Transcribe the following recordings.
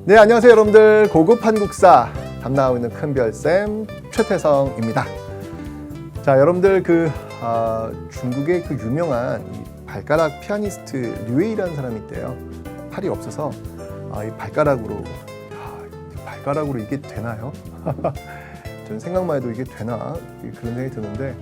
네, 안녕하세요 여러분들. 고급 한국사 담당하고 있는 큰별쌤 최태성입니다. 자, 여러분들 중국의 그 유명한 이 발가락 피아니스트 류웨이라는 사람이 있대요. 팔이 없어서 이 발가락으로 이게 되나요? 저는 생각만 해도 이게 되나 그런 생각이 드는데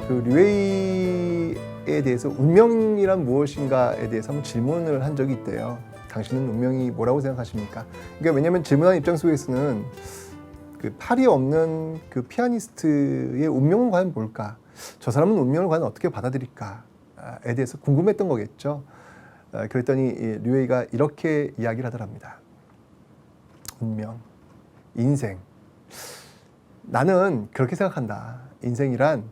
그 류웨이에 대해서 운명이란 무엇인가에 대해서 한번 질문을 한 적이 있대요. 당신은 운명이 뭐라고 생각하십니까? 그러니까 왜냐하면 질문한 입장 속에서는 그 팔이 없는 그 피아니스트의 운명은 과연 뭘까? 저 사람은 운명을 과연 어떻게 받아들일까에 대해서 궁금했던 거겠죠. 그랬더니 류웨이가 이렇게 이야기를 하더랍니다. 운명, 인생. 나는 그렇게 생각한다. 인생이란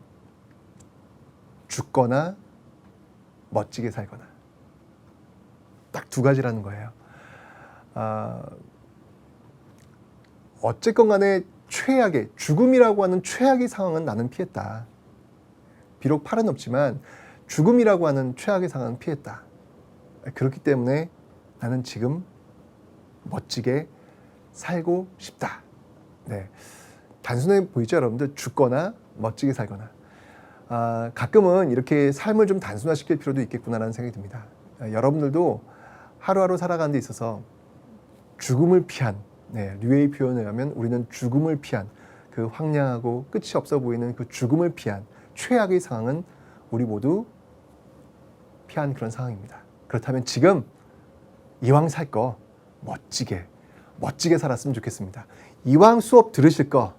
죽거나 멋지게 살거나. 딱 두 가지라는 거예요. 어쨌건 간에 최악의, 죽음이라고 하는 최악의 상황은 나는 피했다. 비록 팔은 없지만 죽음이라고 하는 최악의 상황은 피했다. 그렇기 때문에 나는 지금 멋지게 살고 싶다. 네. 단순해 보이죠, 여러분들? 죽거나 멋지게 살거나. 가끔은 이렇게 삶을 좀 단순화시킬 필요도 있겠구나라는 생각이 듭니다. 여러분들도 하루하루 살아가는 데 있어서 죽음을 피한, 류웨이 표현에 의하면 우리는 죽음을 피한 그 황량하고 끝이 없어 보이는 그 죽음을 피한 최악의 상황은 우리 모두 피한 그런 상황입니다. 그렇다면 지금 이왕 살 거 멋지게 살았으면 좋겠습니다. 이왕 수업 들으실 거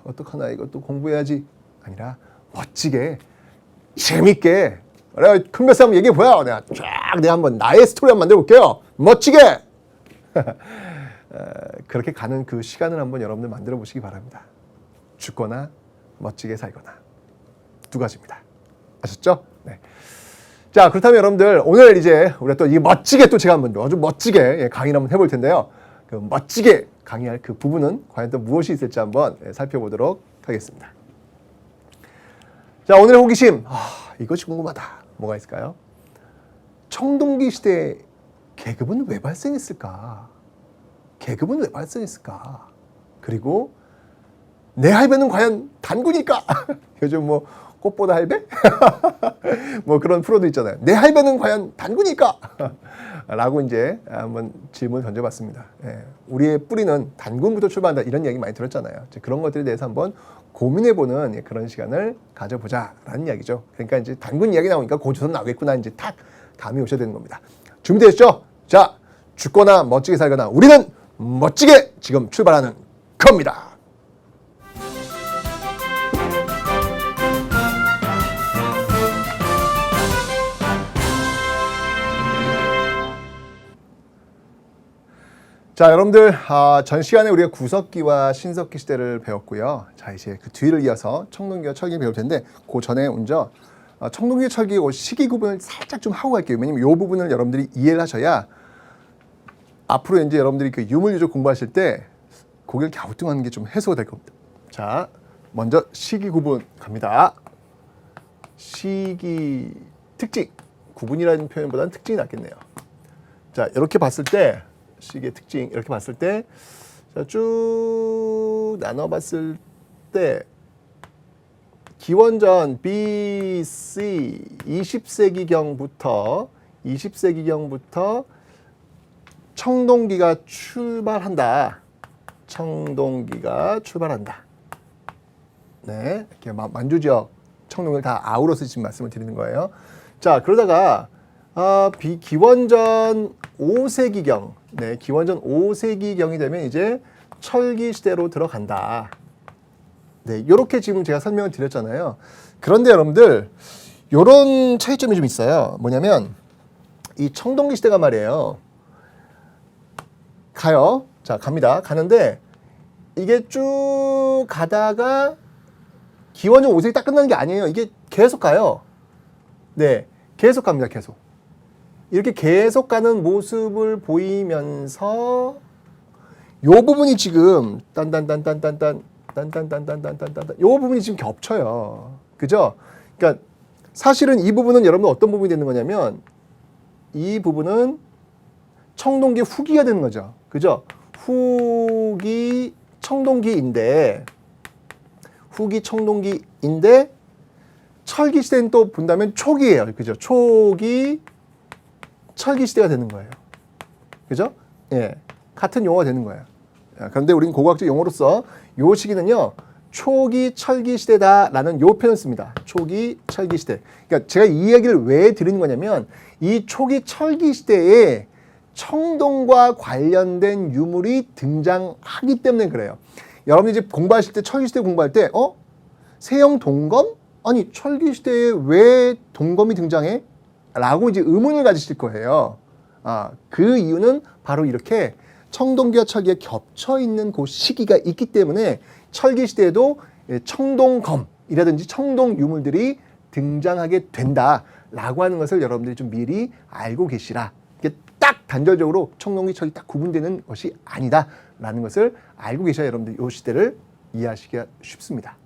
어떡하나 이것도 공부해야지 아니라 멋지게 재밌게 그래, 큰별쌤 한번 얘기해 보여. 내가 한번 나의 스토리 한번 만들어 볼게요. 멋지게 그렇게 가는 그 시간을 한번 여러분들 만들어 보시기 바랍니다. 죽거나 멋지게 살거나 두 가지입니다. 아셨죠? 네. 자, 그렇다면 여러분들 오늘 이제 우리가 또 이 멋지게 또 제가 한번 아주 멋지게 강의를 한번 해볼 텐데요. 그 멋지게 강의할 그 부분은 과연 또 무엇이 있을지 한번 살펴보도록 하겠습니다. 자, 오늘의 호기심. 이것이 궁금하다. 뭐가 있을까요? 청동기 시대에 계급은 왜 발생했을까? 그리고 내 할배는 과연 단군일까? 요즘 뭐 꽃보다 할배? 뭐 그런 프로도 있잖아요. 내 할배는 과연 단군일까? 라고 이제 한번 질문을 던져봤습니다. 우리의 뿌리는 단군부터 출발한다 이런 얘기 많이 들었잖아요. 그런 것들에 대해서 한번 고민해보는 그런 시간을 가져보자라는 이야기죠. 그러니까 이제 단군 이야기 나오니까 고조선 나오겠구나 이제 탁 감이 오셔야 되는 겁니다. 준비되셨죠? 자, 죽거나 멋지게 살거나 우리는 멋지게 지금 출발하는 겁니다. 자, 여러분들 전 시간에 우리가 구석기와 신석기 시대를 배웠고요. 자, 이제 그 뒤를 이어서 청동기와 철기 배울 텐데 그 전에 먼저 청동기, 철기 시기 구분을 살짝 좀 하고 갈게요. 왜냐면 이 부분을 여러분들이 이해를 하셔야 앞으로 이제 여러분들이 그 유물유적 공부하실 때 고개를 갸우뚱하는 게 좀 해소가 될 겁니다. 자, 먼저 시기 구분 갑니다. 시기 특징, 구분이라는 표현보다는 특징이 낫겠네요. 자, 이렇게 봤을 때 시기의 특징 이렇게 봤을 때 쭉 나눠봤을 때 기원전 BC 20세기경부터 청동기가 출발한다. 네, 이렇게 만주지역 청동기를 다 아우러서 지금 말씀을 드리는 거예요. 자, 그러다가 기원전 5세기경, 기원전 5세기경이 되면 이제 철기 시대로 들어간다. 네, 이렇게 지금 제가 설명을 드렸잖아요. 그런데 여러분들, 이런 차이점이 좀 있어요. 뭐냐면, 이 청동기 시대가 말이에요. 가요. 자, 갑니다. 가는데, 이게 쭉 가다가 기원전 5세기 딱 끝나는 게 아니에요. 이게 계속 가요. 네, 계속 갑니다. 계속. 이렇게 계속 가는 모습을 보이면서 요 부분이 지금 딴딴딴딴딴딴 요 부분이 지금 겹쳐요. 그죠? 그러니까 사실은 이 부분은 여러분 어떤 부분이 되는 거냐면 이 부분은 청동기 후기가 되는 거죠. 그죠? 후기 청동기인데 철기 시대는 또 본다면 초기예요. 그죠? 초기 철기 시대가 되는 거예요. 그죠? 예. 같은 용어가 되는 거예요. 그런데 우리는 고고학적 용어로서 요 시기는요. 초기 철기 시대다라는 요 표현을 씁니다. 초기 철기 시대. 그러니까 제가 이 이야기를 왜 드리는 거냐면 이 초기 철기 시대에 청동과 관련된 유물이 등장하기 때문에 그래요. 여러분이 이제 공부하실 때 철기 시대 공부할 때 세형 동검? 아니 철기 시대에 왜 동검이 등장해? 라고 이제 의문을 가지실 거예요. 그 이유는 바로 이렇게 청동기와 철기가 겹쳐 있는 그 시기가 있기 때문에 철기 시대에도 청동검이라든지 청동 유물들이 등장하게 된다라고 하는 것을 여러분들이 좀 미리 알고 계시라. 이게 딱 단절적으로 청동기 철기 딱 구분되는 것이 아니다라는 것을 알고 계셔야 여러분들 이 시대를 이해하시기가 쉽습니다.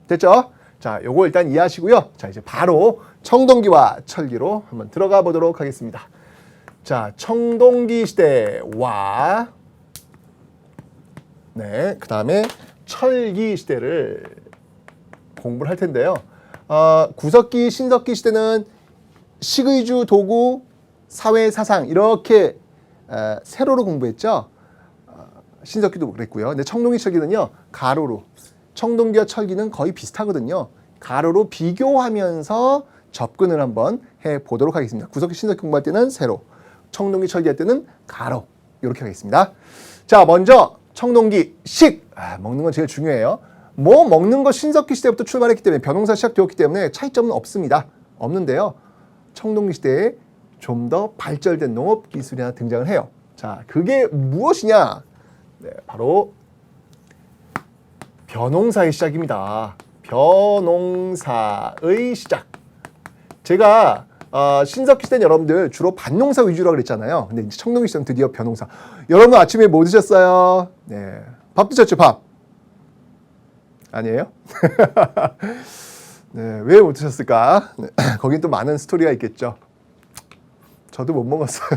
됐죠? 자, 요거 일단 이해하시고요. 자, 이제 바로 청동기와 철기로 한번 들어가 보도록 하겠습니다. 자, 청동기 시대와 그 다음에 철기 시대를 공부를 할 텐데요. 구석기, 신석기 시대는 식의주, 도구, 사회, 사상 이렇게 세로로 공부했죠. 신석기도 그랬고요. 근데 청동기, 철기는요. 가로로. 청동기와 철기는 거의 비슷하거든요. 가로로 비교하면서 접근을 한번 해보도록 하겠습니다. 구석기, 신석기 공부할 때는 세로, 청동기, 철기 할 때는 가로 이렇게 하겠습니다. 자, 먼저 청동기, 식! 먹는 건 제일 중요해요. 먹는 거 신석기 시대부터 출발했기 때문에 변홍사 시작되었기 때문에 차이점은 없습니다. 없는데요. 청동기 시대에 좀 더 발전된 농업 기술이 하나 등장을 해요. 자, 그게 무엇이냐? 바로 변홍사의 시작입니다. 변홍사의 시작. 제가 신석기 시대는 여러분들 주로 밭농사 위주라고 그랬잖아요. 근데 이제 청동기 시대는 드디어 변홍사. 여러분 아침에 뭐 드셨어요? 네, 밥 드셨죠? 밥? 아니에요? 네, 왜 못 드셨을까? 네, 거긴 또 많은 스토리가 있겠죠. 저도 못 먹었어요.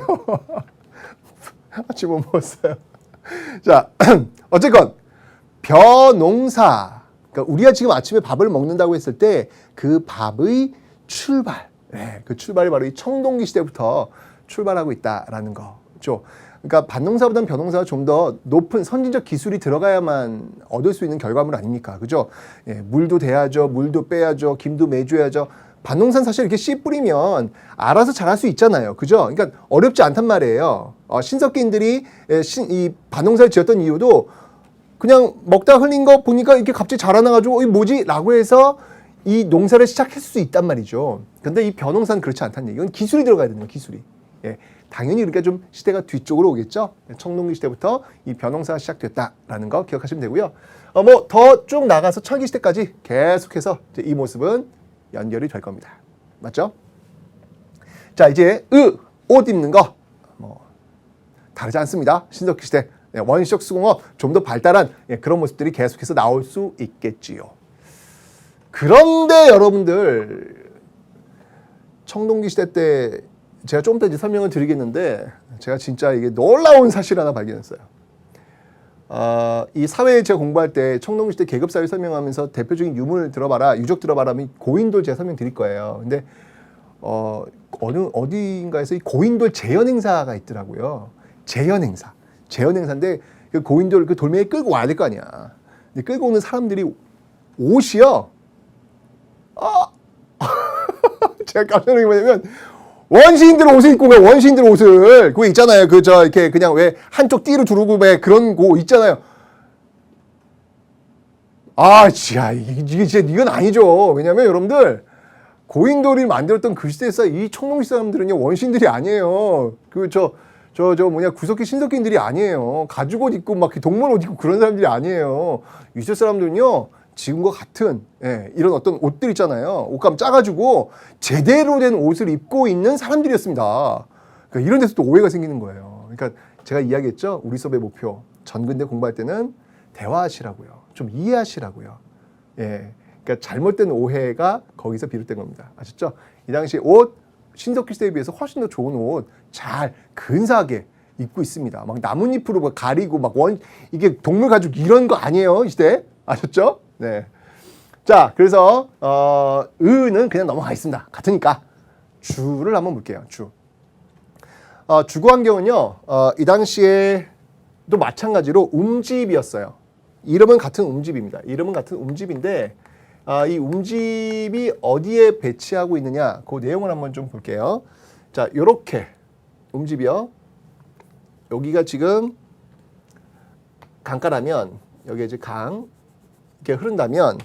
아침 못 먹었어요. 자, 어쨌건 변홍사. 그러니까 우리가 지금 아침에 밥을 먹는다고 했을 때 그 밥의 출발. 그 출발이 바로 이 청동기 시대부터 출발하고 있다라는 거죠. 그러니까 밭농사보다는 변홍사가 좀 더 높은 선진적 기술이 들어가야만 얻을 수 있는 결과물 아닙니까? 그죠? 물도 대야죠, 물도 빼야죠, 김도 매줘야죠. 밭농사는 사실 이렇게 씨 뿌리면 알아서 자랄 수 있잖아요. 그죠? 그러니까 어렵지 않단 말이에요. 신석기인들이 이 밭농사를 지었던 이유도 그냥 먹다 흘린 거 보니까 이렇게 갑자기 자라나가지고 이게 뭐지? 라고 해서 이 농사를 시작할 수 있단 말이죠. 근데 이 변홍사는 그렇지 않다는 얘기. 이건 기술이 들어가야 되는 거예요. 기술이. 당연히 그러니까 좀 시대가 뒤쪽으로 오겠죠. 청동기 시대부터 이 변홍사가 시작됐다라는 거 기억하시면 되고요. 뭐 더 쭉 나가서 철기 시대까지 계속해서 이 모습은 연결이 될 겁니다. 맞죠? 자, 이제 옷 입는 거 뭐 다르지 않습니다. 신석기 시대 원시적 수공업 좀 더 발달한 그런 모습들이 계속해서 나올 수 있겠지요. 그런데 여러분들 청동기 시대 때 제가 조금 더 이제 설명을 드리겠는데 제가 진짜 이게 놀라운 사실 하나 발견했어요. 이 사회 제가 공부할 때 청동기 시대 계급사회 설명하면서 대표적인 유물 들어봐라, 유적 들어봐라 하면 고인돌 제가 설명드릴 거예요. 근데 어디인가에서 이 고인돌 재현 행사가 있더라고요. 재현 행사인데 그 고인돌 그 돌멩이 끌고 와야 될 거 아니야. 근데 끌고 오는 사람들이 옷이요. 제가 깜짝 놀란 게 뭐냐면 원시인들 옷을 입고 가. 원시인들 옷을 그거 있잖아요. 이렇게 그냥 왜 한쪽 띠로 두르고 왜 그런 거 있잖아요. 이게 진짜 이건 아니죠. 왜냐면 여러분들 고인돌이 만들었던 그 시대에서 이 청동기 사람들은요 원시인들이 아니에요. 구석기 신석기인들이 아니에요. 가죽 옷 입고 막 동물 옷 입고 그런 사람들이 아니에요. 이 시대 사람들은요 지금과 같은 이런 어떤 옷들 있잖아요. 옷감 짜가지고 제대로 된 옷을 입고 있는 사람들이었습니다. 그러니까 이런 데서 또 오해가 생기는 거예요. 그러니까 제가 이야기했죠. 우리 수업의 목표 전근대 공부할 때는 대화하시라고요. 좀 이해하시라고요. 그러니까 잘못된 오해가 거기서 비롯된 겁니다. 아셨죠? 이 당시 옷 신석기 시대에 비해서 훨씬 더 좋은 옷 잘 근사하게 입고 있습니다. 막 나뭇잎으로 막 가리고 막 이게 동물 가죽 이런 거 아니에요, 이 시대. 아셨죠? 네. 자, 그래서 의는 그냥 넘어가겠습니다. 같으니까 주를 한번 볼게요. 주. 주거 환경은요, 이 당시에 또 마찬가지로 움집이었어요. 이름은 같은 움집입니다. 이름은 같은 움집인데 이 움집이 어디에 배치하고 있느냐, 그 내용을 한번 좀 볼게요. 자, 요렇게 움집이요. 여기가 지금 강가라면 여기 이제 강 이렇게 흐른다면,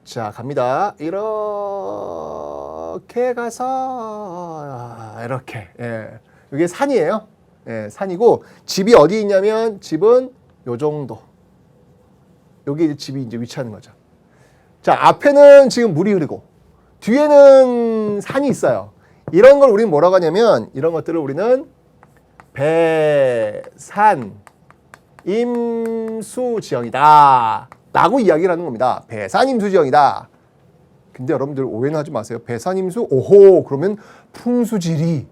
자 갑니다. 이렇게 가서 이렇게, 예. 이게 산이에요. 예, 산이고 집이 어디 있냐면 집은 요 정도. 여기 이제 집이 이제 위치하는 거죠. 자, 앞에는 지금 물이 흐르고 뒤에는 산이 있어요. 이런 걸 우리는 뭐라고 하냐면, 이런 것들을 우리는 배산 임수지형이다 라고 이야기를 하는 겁니다. 배산임수지형이다. 근데 여러분들 오해는 하지 마세요. 배산임수, 오호, 그러면 풍수지리,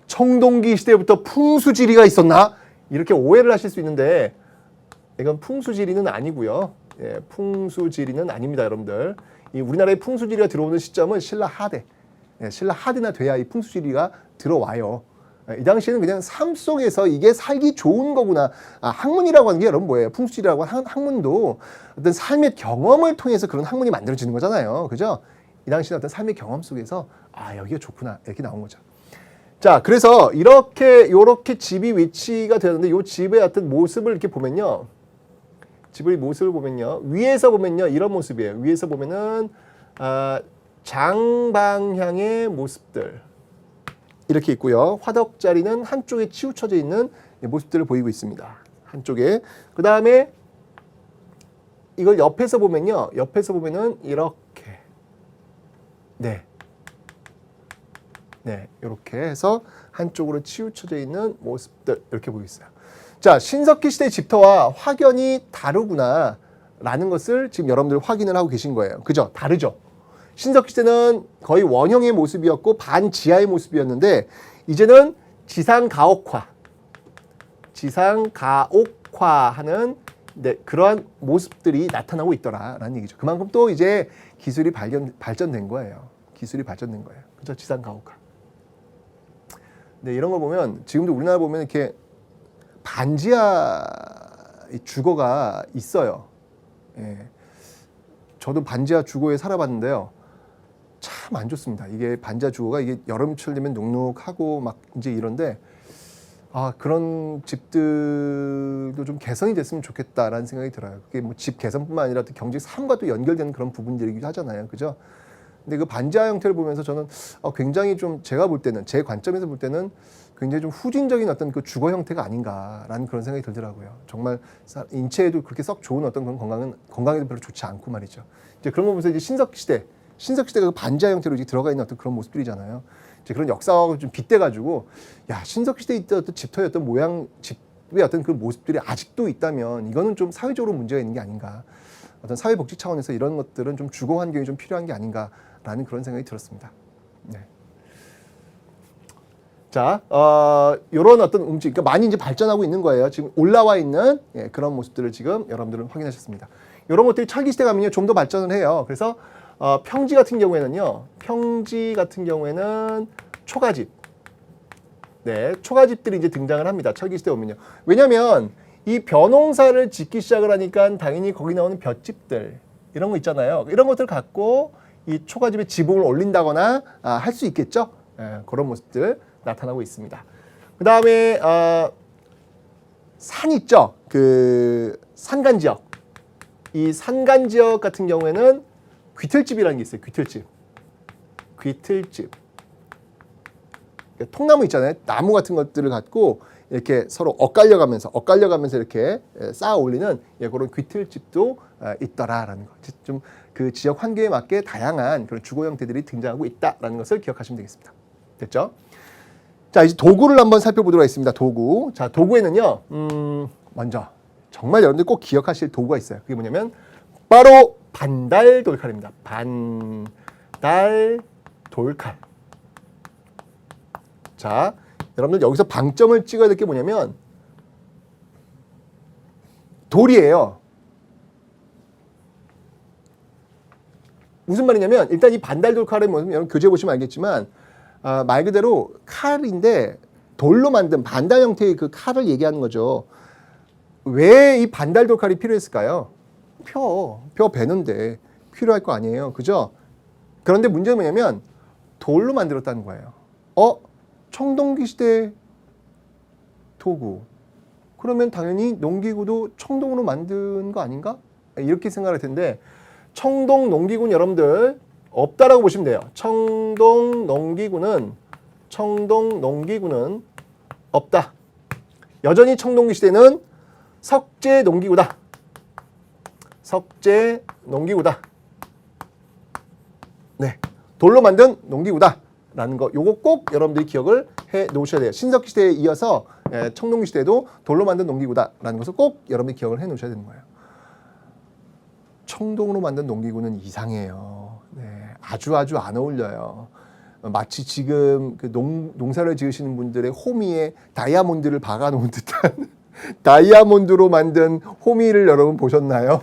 청동기 시대부터 풍수지리가 있었나? 이렇게 오해를 하실 수 있는데 이건 풍수지리는 아니고요. 예, 풍수지리는 아닙니다, 여러분들. 이 우리나라에 풍수지리가 들어오는 시점은 신라 하대. 예, 신라 하대나 돼야 이 풍수지리가 들어와요. 이 당시에는 그냥 삶 속에서 이게 살기 좋은 거구나. 학문이라고 하는 게 여러분 뭐예요? 풍수지리라고 하는 학문도 어떤 삶의 경험을 통해서 그런 학문이 만들어지는 거잖아요. 그죠? 이 당시에는 어떤 삶의 경험 속에서 여기가 좋구나. 이렇게 나온 거죠. 자, 그래서 요렇게 집이 위치가 되었는데 요 집의 어떤 모습을 이렇게 보면요. 집의 모습을 보면요. 위에서 보면요. 이런 모습이에요. 위에서 보면은 장방향의 모습들. 이렇게 있고요. 화덕자리는 한쪽에 치우쳐져 있는 모습들을 보이고 있습니다. 한쪽에. 그 다음에 이걸 옆에서 보면요. 옆에서 보면은 이렇게. 네. 네. 이렇게 해서 한쪽으로 치우쳐져 있는 모습들. 이렇게 보이고 있어요. 자, 신석기 시대 집터와 확연히 다르구나 라는 것을 지금 여러분들 확인을 하고 계신 거예요. 그죠? 다르죠? 신석기 시대는 거의 원형의 모습이었고 반지하의 모습이었는데 이제는 지상가옥화하는 그러한 모습들이 나타나고 있더라라는 얘기죠. 그만큼 또 이제 기술이 발전된 거예요. 기술이 발전된 거예요. 그죠? 지상가옥화. 네, 이런 걸 보면 지금도 우리나라 보면 이렇게 반지하 주거가 있어요. 예. 저도 반지하 주거에 살아봤는데요. 참 안 좋습니다. 이게 반지하 주거가 이게 여름철 되면 눅눅하고 막 이제 이런데 그런 집들도 좀 개선이 됐으면 좋겠다라는 생각이 들어요. 그게 뭐 집 개선뿐만 아니라 또 경제 삶과 또 연결되는 그런 부분들이기도 하잖아요. 그죠? 근데 그 반지하 형태를 보면서 저는 굉장히 좀 제가 볼 때는 제 관점에서 볼 때는 굉장히 좀 후진적인 어떤 그 주거 형태가 아닌가라는 그런 생각이 들더라고요. 정말 인체에도 그렇게 썩 좋은 어떤 그런 건강에도 별로 좋지 않고 말이죠. 이제 그런 거 보면서 이제 신석기 시대가 그 반지하 형태로 이제 들어가 있는 어떤 그런 모습들이잖아요. 이제 그런 역사하고 좀 빗대가지고 신석기 시대에 있던 어떤 집터의 어떤 모양, 집의 어떤 그런 모습들이 아직도 있다면 이거는 좀 사회적으로 문제가 있는 게 아닌가. 어떤 사회복지 차원에서 이런 것들은 좀 주거 환경이 좀 필요한 게 아닌가라는 그런 생각이 들었습니다. 네. 자, 요런 어떤 움직, 그러니까 많이 이제 발전하고 있는 거예요. 지금 올라와 있는 그런 모습들을 지금 여러분들은 확인하셨습니다. 이런 것들이 철기 시대 가면요 좀 더 발전을 해요. 그래서 평지 같은 경우에는요, 초가집, 네, 초가집들이 이제 등장을 합니다. 철기 시대 오면요. 왜냐하면 이 벼농사를 짓기 시작을 하니까 당연히 거기 나오는 볏집들 이런 거 있잖아요. 이런 것들 갖고 이 초가집에 지붕을 올린다거나 할 수 있겠죠. 그런 모습들 나타나고 있습니다. 그 다음에 산 있죠. 그 산간 지역. 이 산간 지역 같은 경우에는 귀틀집이라는 게 있어요. 귀틀집. 통나무 있잖아요. 나무 같은 것들을 갖고 이렇게 서로 엇갈려가면서 이렇게 쌓아 올리는 그런 귀틀집도 있더라라는 거. 좀 그 지역 환경에 맞게 다양한 그런 주거 형태들이 등장하고 있다라는 것을 기억하시면 되겠습니다. 됐죠? 자, 이제 도구를 한번 살펴보도록 하겠습니다. 도구. 자, 도구에는요, 먼저 정말 여러분들 꼭 기억하실 도구가 있어요. 그게 뭐냐면 바로 반달 돌칼입니다. 반달 돌칼. 자, 여러분들 여기서 방점을 찍어야 될 게 뭐냐면 돌이에요. 무슨 말이냐면 일단 이 반달돌 칼은 뭐냐면 여러분 교재 보시면 알겠지만 말 그대로 칼인데 돌로 만든 반달 형태의 그 칼을 얘기하는 거죠. 왜 이 반달돌 칼이 필요했을까요? 벼 베는데 필요할 거 아니에요. 그죠? 그런데 문제는 뭐냐면 돌로 만들었다는 거예요. 청동기 시대 도구. 그러면 당연히 농기구도 청동으로 만든 거 아닌가? 이렇게 생각할 텐데 청동 농기구는 여러분들 없다라고 보시면 돼요. 청동 농기구는 없다. 여전히 청동기 시대는 석재 농기구다. 석재 농기구다. 네, 돌로 만든 농기구다. 라는 거 요거 꼭 여러분들이 기억을 해 놓으셔야 돼요. 신석기 시대에 이어서 청동기 시대에도 돌로 만든 농기구다라는 것을 꼭 여러분들이 기억을 해 놓으셔야 되는 거예요. 청동으로 만든 농기구는 이상해요. 네, 아주 안 어울려요. 마치 지금 그 농사를 지으시는 분들의 호미에 다이아몬드를 박아놓은 듯한 다이아몬드로 만든 호미를 여러분 보셨나요?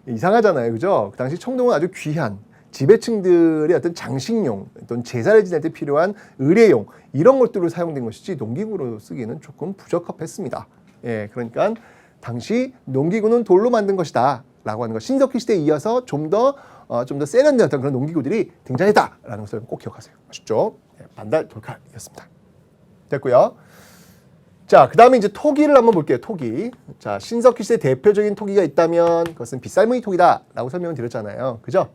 이상하잖아요, 그죠? 그 당시 청동은 아주 귀한 지배층들의 어떤 장식용, 어떤 제사를 지낼 때 필요한 의례용 이런 것들로 사용된 것이지 농기구로 쓰기에는 조금 부적합했습니다. 예, 그러니까 당시 농기구는 돌로 만든 것이다 라고 하는 것. 신석기 시대에 이어서 좀 더 세련된 어떤 그런 농기구들이 등장했다라는 것을 꼭 기억하세요. 아시죠? 예, 반달 돌칼이었습니다. 됐고요. 자, 그 다음에 이제 토기를 한번 볼게요. 토기. 자, 신석기 시대 대표적인 토기가 있다면 그것은 빗살무늬 토기다라고 설명을 드렸잖아요. 그죠?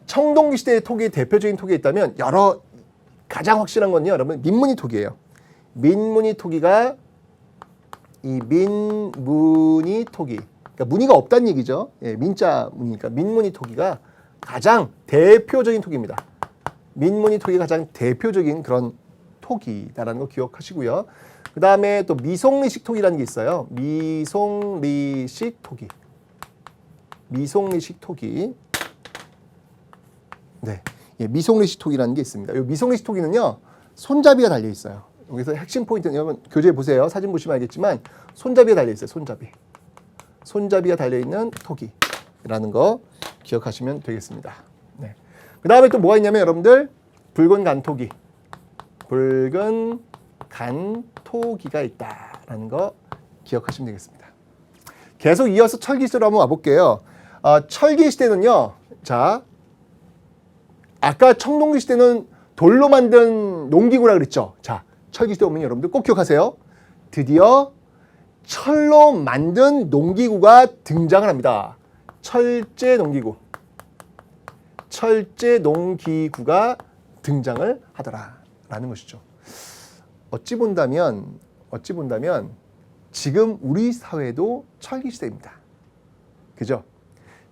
청동기 시대의 토기 대표적인 토기가 있다면 가장 확실한 건요, 여러분 민무늬 토기예요. 민무늬 토기가 이 민무늬 토기, 그러니까 무늬가 없다는 얘기죠. 예, 민자 무늬니까 민무늬 토기가 가장 대표적인 토기입니다. 민무늬 토기가 가장 대표적인 그런 토기다라는 거 기억하시고요. 그 다음에 또 미송리식 토기라는 게 있어요. 미송리식 토기. 미송리식 토기. 네, 예, 미송리식 토기라는 게 있습니다. 이 미송리식 토기는요, 손잡이가 달려 있어요. 여기서 핵심 포인트는 여러분 교재 보세요. 사진 보시면 알겠지만 손잡이가 달려 있어요. 손잡이가 달려 있는 토기라는 거 기억하시면 되겠습니다. 네. 그 다음에 또 뭐가 있냐면 여러분들 붉은 간토기, 붉은 간토기가 있다라는 거 기억하시면 되겠습니다. 계속 이어서 철기 시대로 한번 와볼게요. 철기 시대는요, 자, 아까 청동기 시대는 돌로 만든 농기구라 그랬죠. 자, 철기 시대 오면 여러분들 꼭 기억하세요. 드디어 철로 만든 농기구가 등장을 합니다. 철제 농기구가 등장을 하더라라는 것이죠. 어찌 본다면 지금 우리 사회도 철기 시대입니다. 그죠?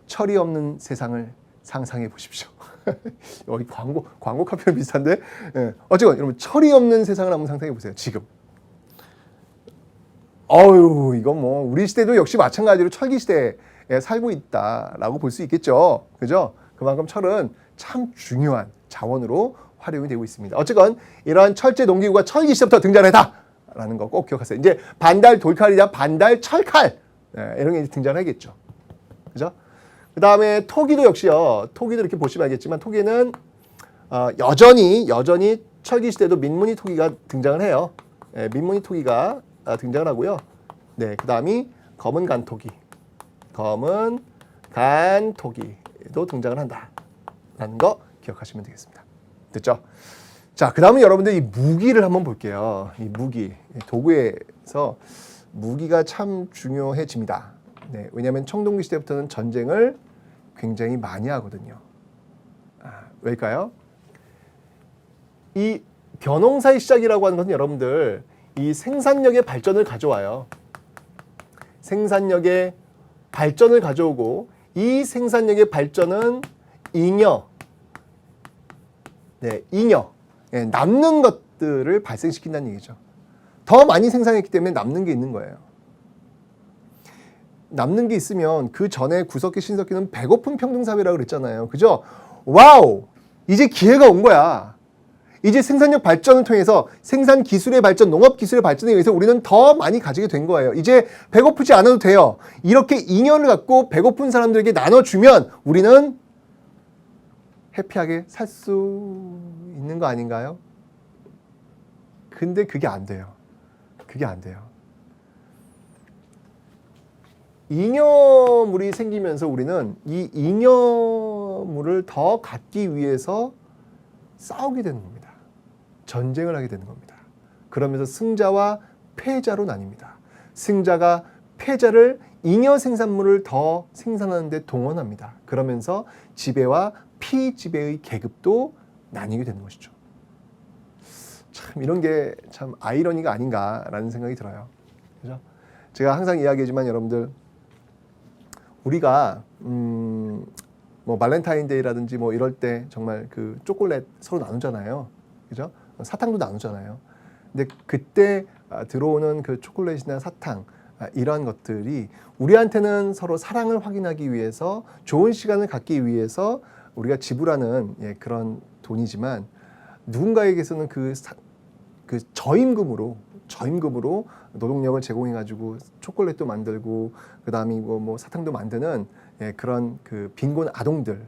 철이 없는 세상을 상상해 보십시오. 여기 광고 카피랑 비슷한데, 예. 어쨌건 여러분 철이 없는 세상을 한번 상상해 보세요. 지금. 이건 뭐 우리 시대도 역시 마찬가지로 철기 시대에 살고 있다라고 볼 수 있겠죠. 그죠? 그만큼 철은 참 중요한 자원으로 활용이 되고 있습니다. 어쨌건 이러한 철제 농기구가 철기 시대부터 등장했다라는 거 꼭 기억하세요. 이제 반달 돌칼이나 반달 철칼, 이런 게 등장하겠죠. 그죠? 그 다음에 토기도 역시요. 토기도 이렇게 보시면 알겠지만 토기는 여전히 철기 시대도 민무늬 토기가 등장을 해요. 민무늬 토기가 등장을 하고요. 네, 그 다음이 검은 간토기도 등장을 한다라는 거 기억하시면 되겠습니다. 됐죠? 자, 그 다음은 여러분들 이 무기를 한번 볼게요. 이 무기, 도구에서 무기가 참 중요해집니다. 네, 왜냐하면 청동기 시대부터는 전쟁을 굉장히 많이 하거든요. 왜일까요? 이 벼농사의 시작이라고 하는 것은 여러분들 이 생산력의 발전을 가져와요. 생산력의 발전을 가져오고 이 생산력의 발전은 잉여, 남는 것들을 발생시킨다는 얘기죠. 더 많이 생산했기 때문에 남는 게 있는 거예요. 남는 게 있으면 그 전에 구석기 신석기는 배고픈 평등사회라고 그랬잖아요. 그죠? 와우! 이제 기회가 온 거야. 이제 생산력 발전을 통해서 생산 기술의 발전, 농업 기술의 발전에 의해서 우리는 더 많이 가지게 된 거예요. 이제 배고프지 않아도 돼요. 이렇게 잉여를 갖고 배고픈 사람들에게 나눠주면 우리는 해피하게 살 수 있는 거 아닌가요? 근데 그게 안 돼요. 그게 안 돼요. 잉여물이 생기면서 우리는 이 잉여물을 더 갖기 위해서 싸우게 되는 겁니다. 전쟁을 하게 되는 겁니다. 그러면서 승자와 패자로 나뉩니다. 승자가 패자를 잉여 생산물을 더 생산하는 데 동원합니다. 그러면서 지배와 피지배의 계급도 나뉘게 되는 것이죠. 참 이런 게 참 아이러니가 아닌가라는 생각이 들어요. 그죠? 제가 항상 이야기하지만 여러분들 우리가 뭐 발렌타인데이라든지 뭐 이럴 때 정말 그 초콜릿 서로 나누잖아요. 그죠? 사탕도 나누잖아요. 근데 그때 들어오는 그 초콜릿이나 사탕 이러한 것들이 우리한테는 서로 사랑을 확인하기 위해서 좋은 시간을 갖기 위해서 우리가 지불하는 그런 돈이지만 누군가에게서는 그 저임금으로 노동력을 제공해 가지고 초콜릿도 만들고 그다음에 뭐 사탕도 만드는 그런 그 빈곤 아동들이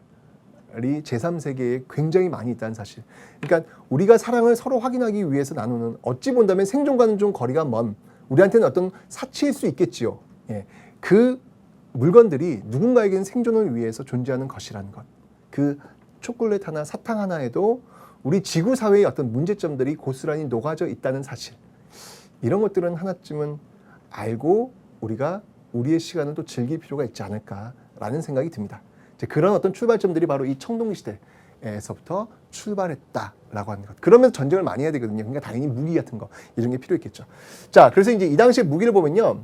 제3세계에 굉장히 많이 있다는 사실. 그러니까 우리가 사랑을 서로 확인하기 위해서 나누는 어찌 본다면 생존과는 좀 거리가 먼 우리한테는 어떤 사치일 수 있겠지요. 그 물건들이 누군가에게는 생존을 위해서 존재하는 것이라는 것. 그 초콜릿 하나, 사탕 하나에도 우리 지구 사회의 어떤 문제점들이 고스란히 녹아져 있다는 사실. 이런 것들은 하나쯤은 알고 우리가 우리의 시간을 또 즐길 필요가 있지 않을까라는 생각이 듭니다. 이제 그런 어떤 출발점들이 바로 이 청동기 시대에서부터 출발했다라고 하는 것. 그러면서 전쟁을 많이 해야 되거든요. 그러니까 당연히 무기 같은 거 이런 게 필요했겠죠. 자, 그래서 이제 이 당시에 무기를 보면요,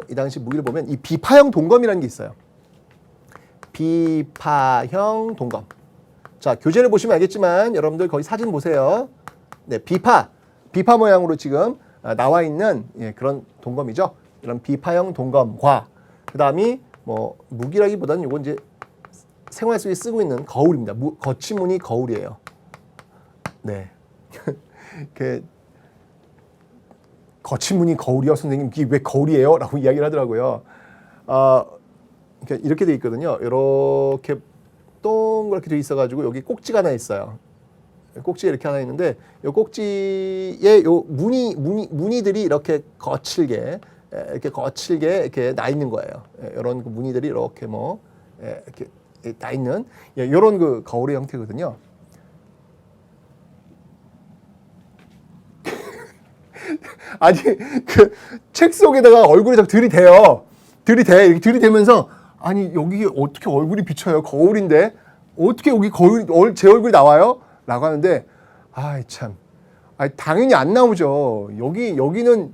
이 당시 무기를 보면 이 비파형 동검이라는 게 있어요. 비파형 동검. 자, 교재를 보시면 알겠지만 여러분들 거기 사진 보세요. 네, 비파 모양으로 지금 나와 있는 그런 동검이죠. 이런 비파형 동검과 그다음이 뭐 무기라기보다는 이건 이제 생활 속에 쓰고 있는 거울입니다. 거친 무늬 거울이에요. 네. 그 거친 무늬 거울이요, 선생님. 이게 왜 거울이에요? 라고 이야기를 하더라고요. 이렇게 돼 있거든요. 이렇게 동그랗게 돼 있어가지고 여기 꼭지가 하나 있어요. 꼭지가 이렇게 하나 있는데 이 꼭지에 요 무늬들이 이렇게 거칠게 이렇게 나 있는 거예요. 이런 그 무늬들이 이렇게 이렇게 나 있는 이런 그 거울의 형태거든요. 아니 그 책 속에다가 얼굴이 자꾸 들이대 이렇게 들이대면서 아니 여기 어떻게 얼굴이 비쳐요? 거울인데 어떻게 여기 제 얼굴이 나와요? 라고 하는데 아이 참, 당연히 안 나오죠. 여기는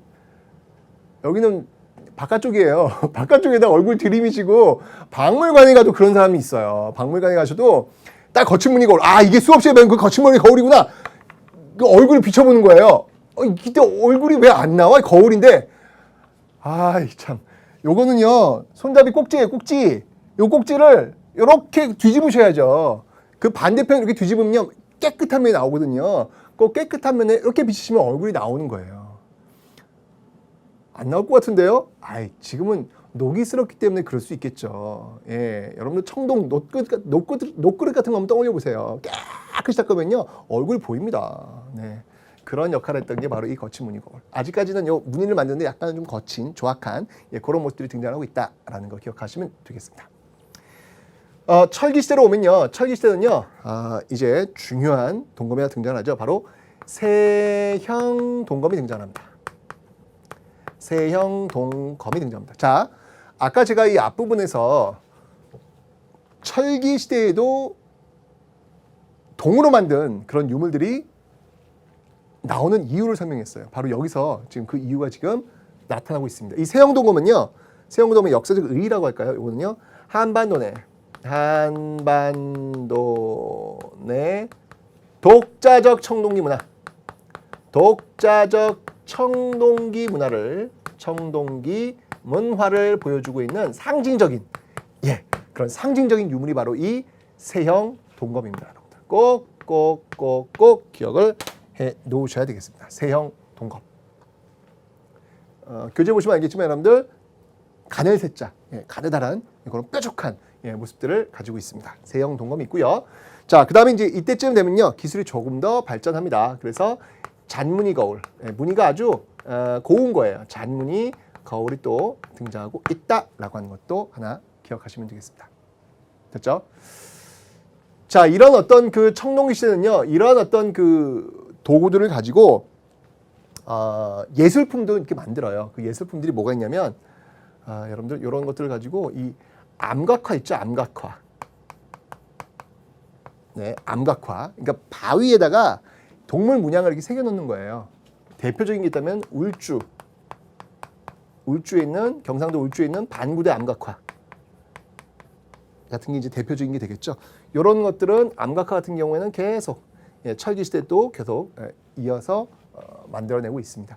바깥쪽이에요. 바깥쪽에다 얼굴 들이미시고 박물관에 가도 그런 사람이 있어요. 박물관에 가셔도 딱 거친 무늬 거울. 이게 수업시에 배운 그 거친 무늬 거울이구나. 그 얼굴을 비춰보는 거예요. 이때 얼굴이 왜 안 나와? 거울인데. 아이 참. 요거는요, 손잡이 꼭지예요, 꼭지. 요 꼭지를 이렇게 뒤집으셔야죠. 그 반대편 이렇게 뒤집으면 깨끗한 면이 나오거든요. 그 깨끗한 면에 이렇게 비치시면 얼굴이 나오는 거예요. 안 나올 것 같은데요? 지금은 녹이 쓸었기 때문에 그럴 수 있겠죠. 여러분들 청동 녹그릇 같은 거 한번 떠올려 보세요. 깨끗이 닦으면요, 얼굴 보입니다. 네. 그런 역할을 했던 게 바로 이 거친 무늬 거울. 아직까지는 요 무늬를 만드는데 약간 좀 거친, 조악한 그런 모습들이 등장하고 있다라는 거 기억하시면 되겠습니다. 철기 시대로 오면요, 철기 시대는요, 이제 중요한 동검이 하나 등장하죠. 바로 세형 동검이 등장합니다. 세형 동검이 등장합니다. 자, 아까 제가 이 앞부분에서 철기 시대에도 동으로 만든 그런 유물들이 나오는 이유를 설명했어요. 바로 여기서 지금 그 이유가 지금 나타나고 있습니다. 이 세형 동검은요, 세형 동검의 역사적 의의라고 할까요? 이거는요, 한반도 내 독자적 청동기 문화, 독자적 청동기 문화를 보여주고 있는 상징적인 그런 상징적인 유물이 바로 이 세형 동검입니다. 여러분들 꼭 기억을 해 놓으셔야 되겠습니다. 세형 동검. 교재 보시면 알겠지만 여러분들 가늘세자, 가느다란 그런 뾰족한 모습들을 가지고 있습니다. 세형 동검이 있고요. 자, 그 다음에 이제 이때쯤 되면요 기술이 조금 더 발전합니다. 그래서 잔무늬 거울, 무늬가 아주 고운 거예요. 잔무늬 거울이 또 등장하고 있다라고 하는 것도 하나 기억하시면 되겠습니다. 됐죠? 자, 이런 어떤 그 청동기 시대는요, 이런 어떤 그 도구들을 가지고 예술품도 이렇게 만들어요. 그 예술품들이 뭐가 있냐면 여러분들 이런 것들을 가지고 이 암각화 있죠, 암각화. 네, 암각화. 그러니까 바위에다가 동물 문양을 이렇게 새겨놓는 거예요. 대표적인 게 있다면 울주. 울주에 있는 경상도 울주에 있는 반구대 암각화 같은 게 이제 대표적인 게 되겠죠. 이런 것들은 암각화 같은 경우에는 계속 철기 시대 또 계속 이어서 만들어내고 있습니다.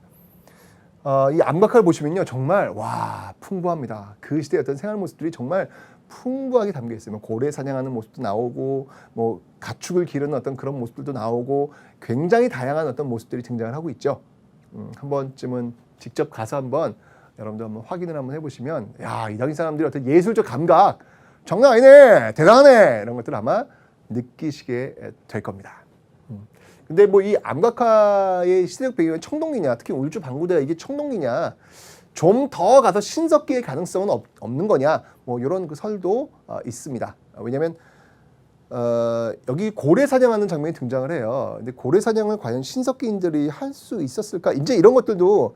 이 암각화를 보시면요 정말 와 풍부합니다. 그 시대의 어떤 생활 모습들이 정말 풍부하게 담겨 있어요. 고래 사냥하는 모습도 나오고 뭐 가축을 기르는 어떤 그런 모습들도 나오고 굉장히 다양한 어떤 모습들이 등장을 하고 있죠. 한 번쯤은 직접 가서 한번 여러분들 한번 확인을 한번 해보시면 야, 이 당시 사람들이 어떤 예술적 감각 장난 아니네, 대단하네 이런 것들을 아마 느끼시게 될 겁니다. 근데 뭐 이 암각화의 시대적 배경은 청동기냐, 특히 울주 반구대가 이게 청동기냐, 좀 더 가서 신석기의 가능성은 없는 거냐, 뭐 이런 그 설도 있습니다. 왜냐하면 여기 고래 사냥하는 장면이 등장을 해요. 근데 고래 사냥을 과연 신석기인들이 할 수 있었을까? 이제 이런 것들도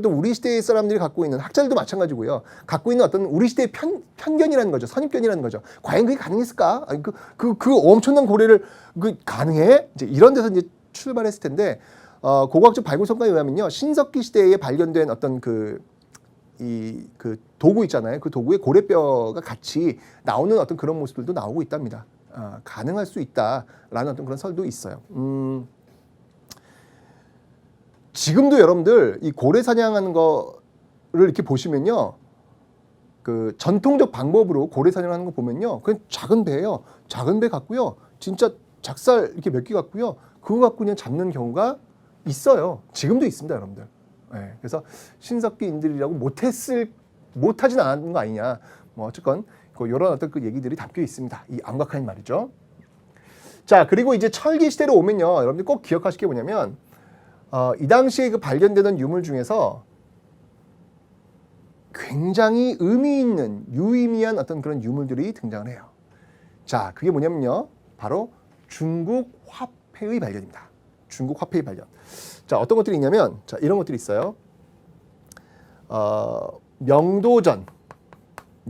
우리 시대의 사람들이 갖고 있는 학자들도 마찬가지고요. 갖고 있는 어떤 우리 시대의 편견이라는 거죠. 선입견이라는 거죠. 과연 그게 가능했을까? 아니, 그 엄청난 고래를 가능해? 이제 이런 데서 이제 출발했을 텐데 고고학적 발굴 성과에 의하면요, 신석기 시대에 발견된 어떤 그 도구 있잖아요. 그 도구에 고래뼈가 같이 나오는 어떤 그런 모습들도 나오고 있답니다. 가능할 수 있다라는 어떤 그런 설도 있어요. 지금도 여러분들 이 고래 사냥하는 거를 이렇게 보시면요, 그 전통적 방법으로 고래 사냥하는 거 보면요, 그냥 작은 배예요. 작은 배 같고요, 진짜 작살 이렇게 몇 개 같고요, 그거 갖고 그냥 잡는 경우가 있어요. 지금도 있습니다, 여러분들. 네, 그래서 신석기인들이라고 못하진 않은 거 아니냐. 뭐 어쨌건 이런 어떤 그 얘기들이 담겨 있습니다. 이 암각화인 말이죠. 자, 그리고 이제 철기 시대로 오면요, 여러분들 꼭 기억하실 게 뭐냐면 이 당시에 그 발견되는 유물 중에서 굉장히 의미 있는 유의미한 어떤 그런 유물들이 등장을 해요. 자, 그게 뭐냐면요, 바로 중국 화폐의 발견입니다. 중국 화폐의 발견. 자, 어떤 것들이 있냐면, 자, 이런 것들이 있어요. 명도전.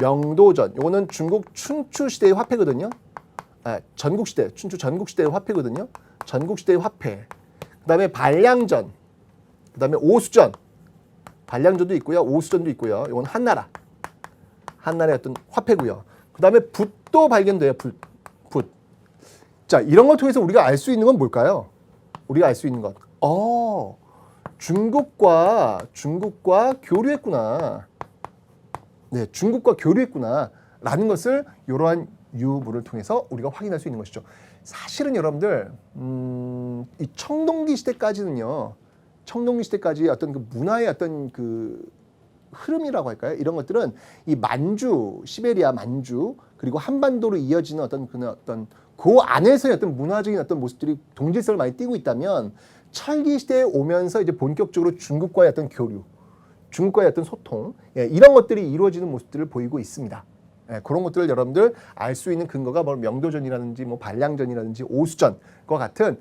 요거는 중국 춘추 시대의 화폐거든요. 전국 시대, 춘추 전국 시대의 화폐거든요. 전국 시대의 화폐. 그다음에 반량전. 그다음에 오수전. 반량전도 있고요. 오수전도 있고요. 이건 한나라의 어떤 화폐고요. 그다음에 붓도 발견돼요. 붓. 자, 이런 걸 통해서 우리가 알 수 있는 건 뭘까요? 우리가 알 수 있는 것. 중국과 교류했구나. 네, 중국과 교류했구나라는 것을 이러한 유물을 통해서 우리가 확인할 수 있는 것이죠. 사실은 여러분들 이 청동기 시대까지는요, 청동기 시대까지 어떤 그 문화의 어떤 그 흐름이라고 할까요? 이런 것들은 이 만주, 시베리아 만주, 그리고 한반도로 이어지는 어떤 그 안에서의 어떤 문화적인 어떤 모습들이 동질성을 많이 띠고 있다면, 철기 시대에 오면서 이제 본격적으로 중국과의 어떤 교류, 중국과의 어떤 소통, 이런 것들이 이루어지는 모습들을 보이고 있습니다. 그런 것들을 여러분들 알 수 있는 근거가 뭐 명도전이라든지 뭐 반량전이라든지 오수전과 같은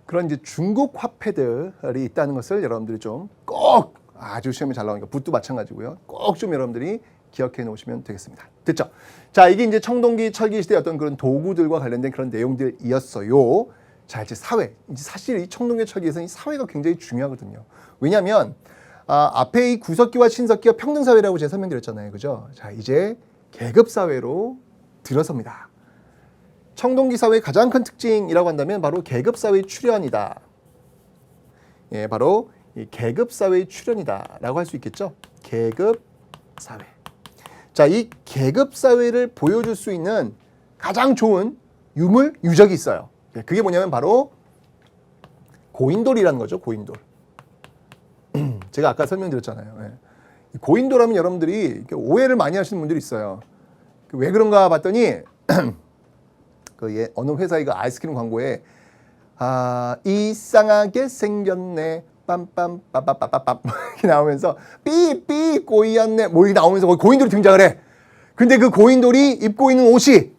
그런 이제 중국 화폐들이 있다는 것을 여러분들이 좀 꼭, 아주 시험에 잘 나오니까 붓도 마찬가지고요, 꼭 좀 여러분들이 기억해 놓으시면 되겠습니다. 됐죠? 자, 이게 이제 청동기, 철기 시대의 어떤 그런 도구들과 관련된 그런 내용들이었어요. 자, 이제 사회. 이제 사실 이 청동기, 철기에서는 이 사회가 굉장히 중요하거든요. 왜냐하면 앞에 이 구석기와 신석기가 평등사회라고 제가 설명드렸잖아요. 그죠? 자, 이제 계급사회로 들어섭니다. 청동기 사회의 가장 큰 특징이라고 한다면 바로 계급사회의 출현이다. 바로 이 계급사회의 출현이다라고 할 수 있겠죠. 계급사회. 자, 이 계급 사회를 보여줄 수 있는 가장 좋은 유물, 유적이 있어요. 그게 뭐냐면 바로 고인돌이라는 거죠. 고인돌. 제가 아까 설명드렸잖아요. 고인돌하면 여러분들이 오해를 많이 하시는 분들이 있어요. 왜 그런가 봤더니 어느 회사 이거 아이스크림 광고에 이상하게 생겼네 빰빰 빠빠빠빠빰 이렇게 나오면서 삐삐 꼬이었네 뭐 이렇게 나오면서 고인돌이 등장을 해. 근데 그 고인돌이 입고 있는 옷이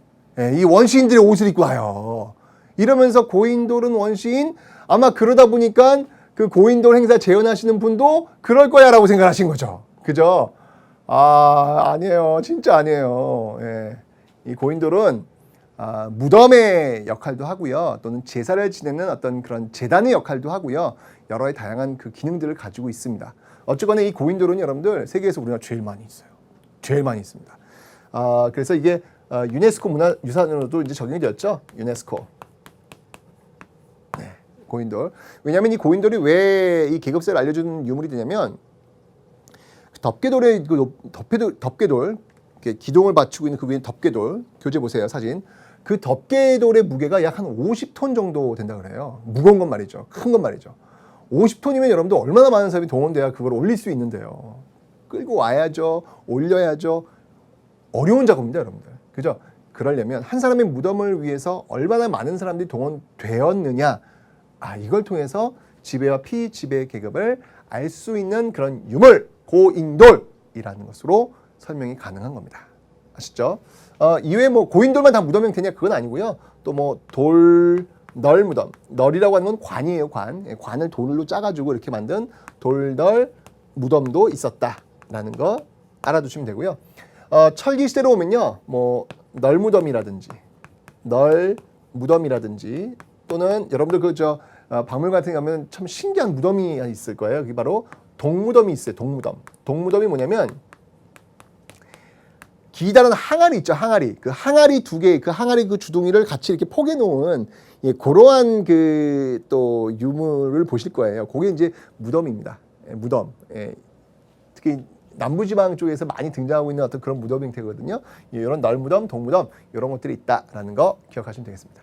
이 원시인들의 옷을 입고 와요. 이러면서 고인돌은 원시인, 아마 그러다 보니까 그 고인돌 행사 재현하시는 분도 그럴 거야 라고 생각하신 거죠. 그죠? 아니에요. 진짜 아니에요. 이 고인돌은 무덤의 역할도 하고요. 또는 제사를 지내는 어떤 그런 제단의 역할도 하고요. 여러 다양한 그 기능들을 가지고 있습니다. 어쨌거나 이 고인돌은 여러분들 세계에서 우리가 제일 많이 있어요. 제일 많이 있습니다. 그래서 이게 유네스코 문화유산으로도 이제 적용이 되었죠. 유네스코. 네, 고인돌. 왜냐하면 이 고인돌이 왜 이 계급사를 알려주는 유물이 되냐면 덮개돌의 덮개돌 기둥을 받치고 있는 그 위에 덮개돌 교재 보세요. 사진. 그 덮개돌의 무게가 약 한 50톤 정도 된다 그래요. 무거운 건 말이죠. 큰 건 말이죠. 50톤이면 여러분들 얼마나 많은 사람이 동원돼야 그걸 올릴 수 있는데요. 끌고 와야죠. 올려야죠. 어려운 작업입니다, 여러분들. 그죠? 그러려면 한 사람의 무덤을 위해서 얼마나 많은 사람들이 동원되었느냐. 이걸 통해서 지배와 피지배 계급을 알 수 있는 그런 유물, 고인돌이라는 것으로 설명이 가능한 겁니다. 아시죠? 이외에 뭐 고인돌만 다 무덤이 되냐 그건 아니고요. 또 뭐 돌널 무덤, 널이라고 하는 건 관이에요. 관을 돌로 짜가지고 이렇게 만든 돌널 무덤도 있었다라는 거 알아두시면 되고요. 철기 시대로 오면요, 뭐 널 무덤이라든지 또는 여러분들 박물관 같은 데 가면 참 신기한 무덤이 있을 거예요. 그게 바로 동무덤이 있어요. 동무덤이 뭐냐면 기다란 항아리 있죠. 항아리. 그 항아리 두 개, 그 항아리 그 주둥이를 같이 이렇게 포개 놓은 그러한 그 또 유물을 보실 거예요. 그게 이제 무덤입니다. 무덤. 특히 남부지방 쪽에서 많이 등장하고 있는 어떤 그런 무덤이 되거든요. 이런 널무덤, 동무덤 이런 것들이 있다라는 거 기억하시면 되겠습니다.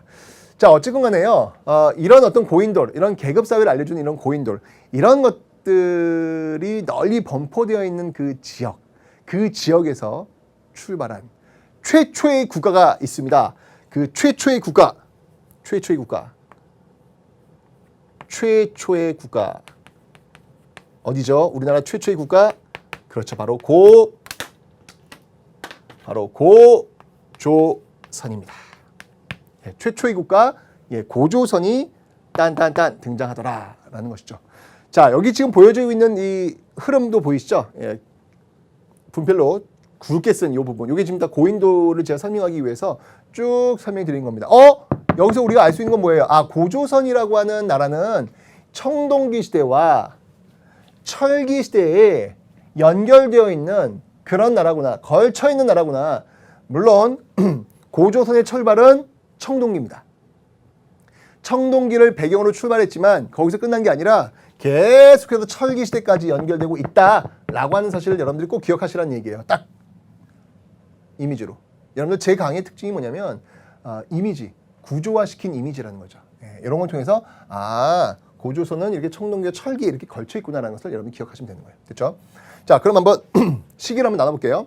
자, 어쨌건 간에요. 이런 어떤 고인돌, 이런 계급 사회를 알려주는 이런 고인돌, 이런 것들이 널리 분포되어 있는 그 지역에서 출발한 최초의 국가가 있습니다. 그 최초의 국가 어디죠? 우리나라 최초의 국가, 그렇죠. 바로 고조선입니다. 최초의 국가 고조선이 딴딴딴 등장하더라라는 것이죠. 자, 여기 지금 보여지고 있는 이 흐름도 보이시죠? 분필로 굵게 쓴 이 부분. 이게 지금 다 고인돌을 제가 설명하기 위해서 쭉 설명드린 겁니다. 여기서 우리가 알 수 있는 건 뭐예요? 고조선이라고 하는 나라는 청동기 시대와 철기 시대에 연결되어 있는 그런 나라구나. 걸쳐 있는 나라구나. 물론 고조선의 출발은 청동기입니다. 청동기를 배경으로 출발했지만 거기서 끝난 게 아니라 계속해서 철기 시대까지 연결되고 있다라고 하는 사실을 여러분들이 꼭 기억하시라는 얘기예요. 딱 이미지로. 여러분들 제 강의의 특징이 뭐냐면 이미지, 구조화시킨 이미지라는 거죠. 이런 걸 통해서 고조선은 이렇게 청동기와 철기에 이렇게 걸쳐 있구나라는 것을 여러분이 기억하시면 되는 거예요. 됐죠? 자, 그럼 한번 시기를 한번 나눠볼게요.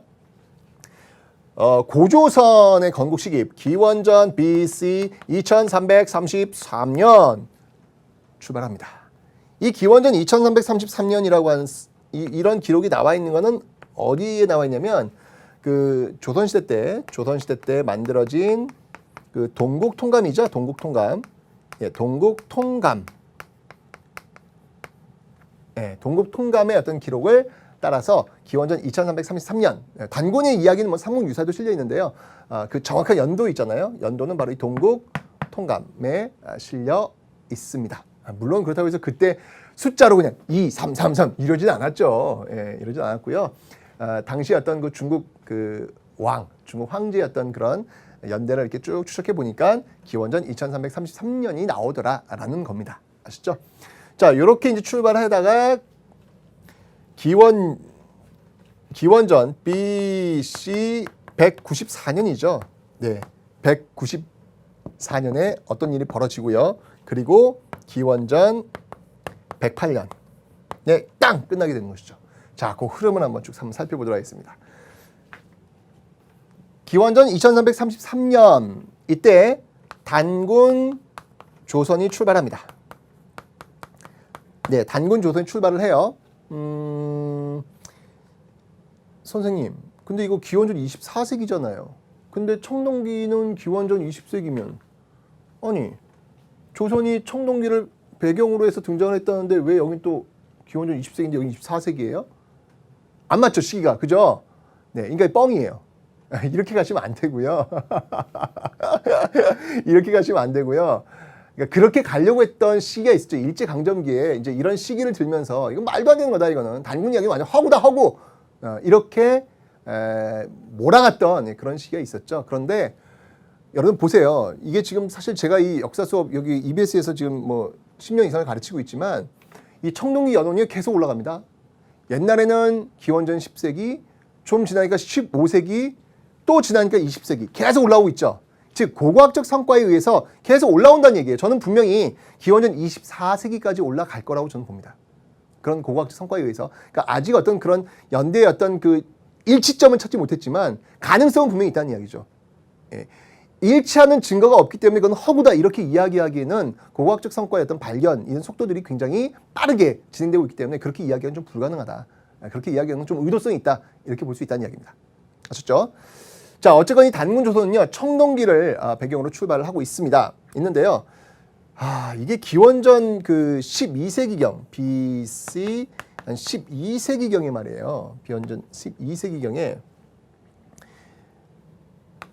고조선의 건국 시기 기원전 BC 2333년 출발합니다. 이 기원전 2333년이라고 하는 이런 기록이 나와 있는 거는 어디에 나와 있냐면 그 조선시대 때 만들어진 그 동국통감이죠. 동국통감. 동국통감의 어떤 기록을 따라서 기원전 2333년 단군의 이야기는 뭐 삼국유사도 실려 있는데요. 그 정확한 연도 있잖아요. 연도는 바로 이 동국통감에 실려 있습니다. 물론 그렇다고 해서 그때 숫자로 그냥 2, 3, 3, 3 이러진 않았죠. 이러진 않았고요. 당시 어떤 그 중국 중국 황제였던 그런 연대를 이렇게 쭉 추적해 보니까 기원전 2333년이 나오더라라는 겁니다. 아시죠? 자, 이렇게 이제 출발하다가 기원 기원전 BC 194년이죠. 네, 194년에 어떤 일이 벌어지고요. 그리고 기원전 108년. 네, 땅 끝나게 되는 것이죠. 자, 그 흐름을 한번 쭉 한번 살펴보도록 하겠습니다. 기원전 2333년 이때 단군 조선이 출발합니다. 네, 단군 조선이 출발을 해요. 선생님, 근데 이거 기원전 24세기잖아요. 근데 청동기는 기원전 20세기면 아니, 조선이 청동기를 배경으로 해서 등장을 했다는데 왜 여기 또 기원전 20세기인데 여기 24세기예요? 안 맞죠, 시기가. 그죠? 네, 그러니까 뻥이에요. 이렇게 가시면 안 되고요. 이렇게 가시면 안 되고요. 그러니까 그렇게 가려고 했던 시기가 있었죠. 일제강점기에 이제 이런 시기를 들면서 이건 말도 안 되는 거다, 이거는. 단군 이야기 완전 허구다, 허구. 이렇게 몰아갔던 그런 시기가 있었죠. 그런데 여러분 보세요. 이게 지금 사실 제가 이 역사 수업 여기 EBS에서 지금 뭐 10년 이상을 가르치고 있지만 이 청동기 연원이 계속 올라갑니다. 옛날에는 기원전 10세기, 좀 지나니까 15세기, 또 지나니까 20세기 계속 올라오고 있죠. 즉 고고학적 성과에 의해서 계속 올라온다는 얘기예요. 저는 분명히 기원전 24세기까지 올라갈 거라고 저는 봅니다. 그런 고고학적 성과에 의해서. 그러니까 아직 어떤 그런 연대의 어떤 그 일치점은 찾지 못했지만 가능성은 분명히 있다는 이야기죠. 예. 일치하는 증거가 없기 때문에 그건 허구다 이렇게 이야기하기에는 고고학적 성과의 어떤 발견, 이런 속도들이 굉장히 빠르게 진행되고 있기 때문에 그렇게 이야기하기는 좀 불가능하다. 그렇게 이야기하는 좀 의도성이 있다. 이렇게 볼 수 있다는 이야기입니다. 아셨죠? 자, 어쨌건 이 단군 조선은요, 청동기를 배경으로 출발을 하고 있는데요. 이게 기원전 그 12세기경, BC 한 12세기경에 말이에요. 기원전 12세기경에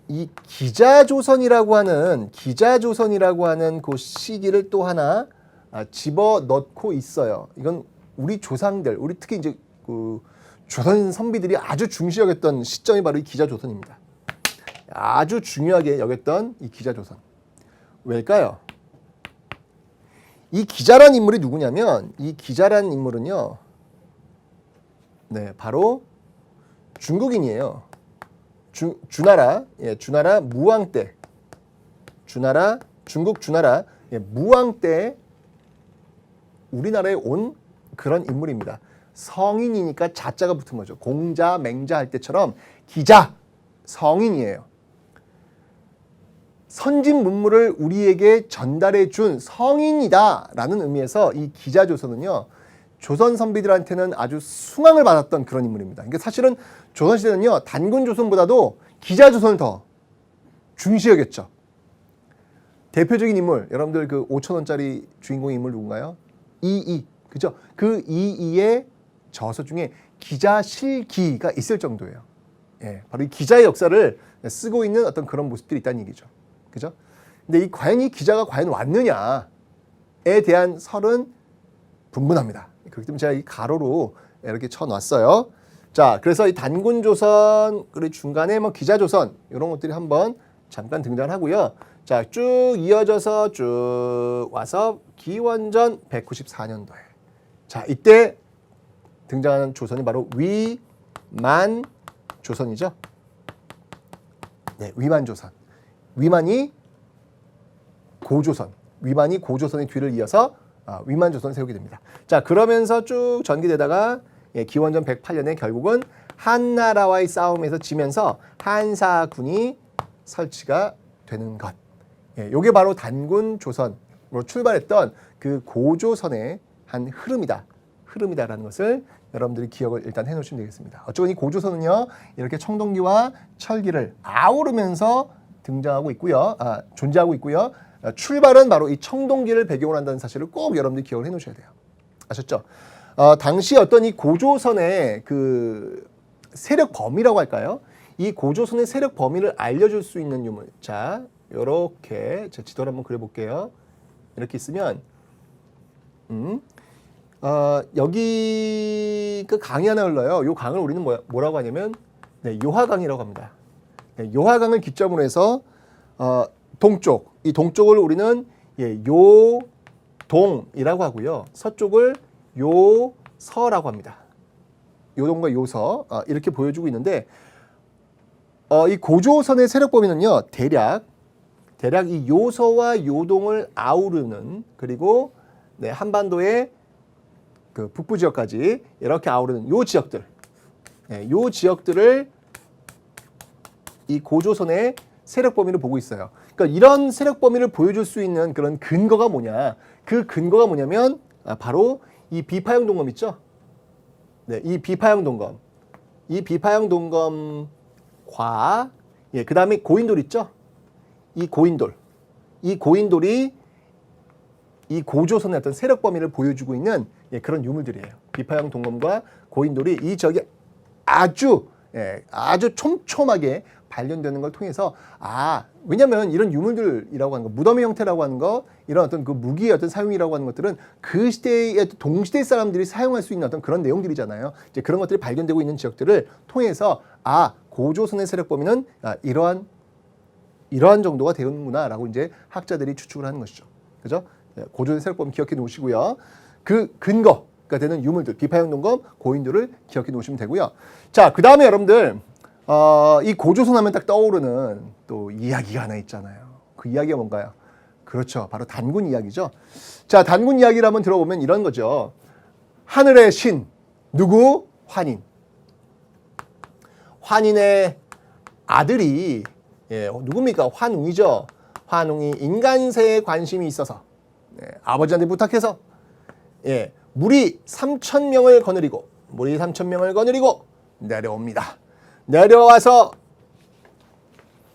이 기자조선이라고 하는 그 시기를 또 하나 집어넣고 있어요. 이건 우리 조상들, 우리 특히 이제 그 조선 선비들이 아주 중시 여겼던 시점이 바로 이 기자조선입니다. 아주 중요하게 여겼던 이 기자조선. 왜일까요? 이 기자란 인물이 누구냐면 이 기자란 인물은요. 네, 바로 중국인이에요. 주나라, 주나라 무왕 때, 중국 주나라 무왕 때 우리나라에 온 그런 인물입니다. 성인이니까 자자가 붙은 거죠. 공자, 맹자 할 때처럼 기자, 성인이에요. 선진 문물을 우리에게 전달해 준 성인이다라는 의미에서 이 기자조선은요. 조선 선비들한테는 아주 숭앙을 받았던 그런 인물입니다. 그러니까 사실은 조선시대는요. 단군조선보다도 기자조선을 더 중시 여겼죠. 대표적인 인물, 여러분들 그 5,000원짜리 주인공 인물 누군가요? 이이, 그죠? 그 이이의 저서 중에 기자실기가 있을 정도예요. 예, 바로 이 기자의 역사를 쓰고 있는 어떤 그런 모습들이 있다는 얘기죠. 그죠? 근데 과연 이 기자가 과연 왔느냐에 대한 설은 분분합니다. 그렇기 때문에 제가 이 가로로 이렇게 쳐놨어요. 자, 그래서 이 단군조선, 그리고 중간에 뭐 기자조선, 이런 것들이 한번 잠깐 등장을 하고요. 자, 쭉 이어져서 쭉 와서 기원전 194년도에. 자, 이때 등장하는 조선이 바로 위만조선이죠. 네, 위만조선. 위만이 고조선의 뒤를 이어서 위만조선을 세우게 됩니다. 자, 그러면서 쭉 전개되다가 기원전 108년에 결국은 한나라와의 싸움에서 지면서 한사군이 설치가 되는 것. 이게 바로 단군 조선으로 출발했던 그 고조선의 한 흐름이다라는 것을 여러분들이 기억을 일단 해놓으시면 되겠습니다. 어쩌면 이 고조선은요, 이렇게 청동기와 철기를 아우르면서 등장하고 있고요, 존재하고 있고요. 출발은 바로 이 청동기를 배경으로 한다는 사실을 꼭 여러분들이 기억을 해놓으셔야 돼요. 아셨죠? 당시 어떤 이 고조선의 그 세력 범위라고 할까요? 이 고조선의 세력 범위를 알려줄 수 있는 유물. 자, 요렇게 제 지도를 한번 그려볼게요. 이렇게 있으면, 여기 그 강이 하나 흘러요. 요 강을 우리는 뭐라고 하냐면, 네, 요하강이라고 합니다. 네, 요하강을 기점으로 해서, 동쪽, 이 동쪽을 우리는 요동이라고 하고요. 서쪽을 요서라고 합니다. 요동과 요서 이렇게 보여주고 있는데 이 고조선의 세력 범위는요 대략 이 요서와 요동을 아우르는 그리고 네, 한반도의 그 북부 지역까지 이렇게 아우르는 요 지역들, 네, 요 지역들을 이 고조선의 세력 범위를 보고 있어요. 그러니까 이런 세력 범위를 보여줄 수 있는 그런 근거가 뭐냐? 그 근거가 뭐냐면 바로 이 비파형 동검 있죠? 네, 이 비파형 동검, 이 비파형 동검과 그 다음에 고인돌 있죠? 이 고인돌이 이 고조선의 어떤 세력 범위를 보여주고 있는 그런 유물들이에요. 비파형 동검과 고인돌이 이 지역에 아주 촘촘하게 발견되는 걸 통해서 왜냐하면 이런 유물들이라고 하는 거, 무덤의 형태라고 하는 거, 이런 어떤 그 무기의 어떤 사용이라고 하는 것들은 그 시대의 동시대 사람들이 사용할 수 있는 어떤 그런 내용들이잖아요. 이제 그런 것들이 발견되고 있는 지역들을 통해서 고조선의 세력 범위는 이러한 정도가 되는구나라고 이제 학자들이 추측을 하는 것이죠. 그죠? 고조선의 세력 범위 기억해 놓으시고요. 그 근거가 되는 유물들, 비파형 동검, 고인돌을 기억해 놓으시면 되고요. 자, 그 다음에 여러분들 이 고조선 하면 딱 떠오르는 또 이야기가 하나 있잖아요. 그 이야기가 뭔가요? 그렇죠. 바로 단군 이야기죠. 자, 단군 이야기를 한번 들어보면 이런 거죠. 하늘의 신, 누구? 환인. 환인의 아들이 누굽니까? 환웅이죠. 환웅이 인간세에 관심이 있어서 아버지한테 부탁해서 무리 3,000명을 거느리고 내려옵니다. 내려와서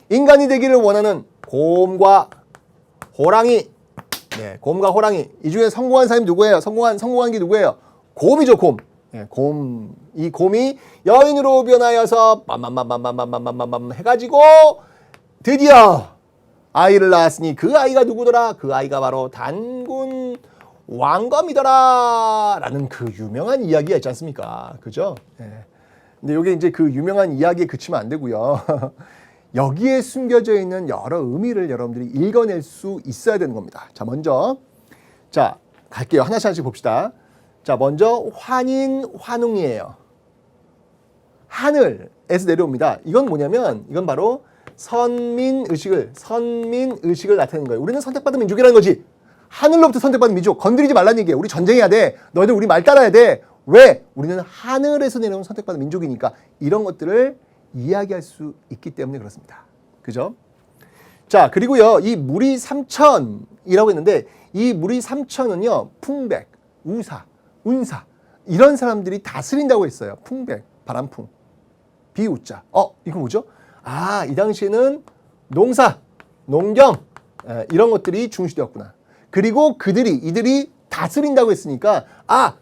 인간이 되기를 원하는 곰과 호랑이, 이 중에 성공한 사람이 누구예요? 성공한 게 누구예요? 곰이죠, 곰. 이 곰이 여인으로 변하여서 빰빰빰빰빰빰빰빰 해가지고 드디어 아이를 낳았으니 그 아이가 누구더라? 그 아이가 바로 단군 왕검이더라 라는 그 유명한 이야기가 있지 않습니까? 그죠? 근데 이게 이제 그 유명한 이야기에 그치면 안 되고요. 여기에 숨겨져 있는 여러 의미를 여러분들이 읽어낼 수 있어야 되는 겁니다. 자, 먼저 갈게요. 하나씩 봅시다. 자, 먼저 환웅이에요. 하늘에서 내려옵니다. 이건 뭐냐면 이건 바로 선민의식을 나타내는 거예요. 우리는 선택받은 민족이라는 거지. 하늘로부터 선택받은 민족, 건드리지 말라는 얘기예요. 우리 전쟁해야 돼. 너희들 우리 말 따라야 돼. 왜? 우리는 하늘에서 내려온 선택받은 민족이니까 이런 것들을 이야기할 수 있기 때문에 그렇습니다. 그죠? 자, 그리고요. 이 무리 3천이라고 했는데 이 무리 3천은요. 풍백, 우사, 운사 이런 사람들이 다스린다고 했어요. 풍백, 바람풍, 비우자. 이거 뭐죠? 이 당시에는 농사, 농경 이런 것들이 중시되었구나. 그리고 이들이 다스린다고 했으니까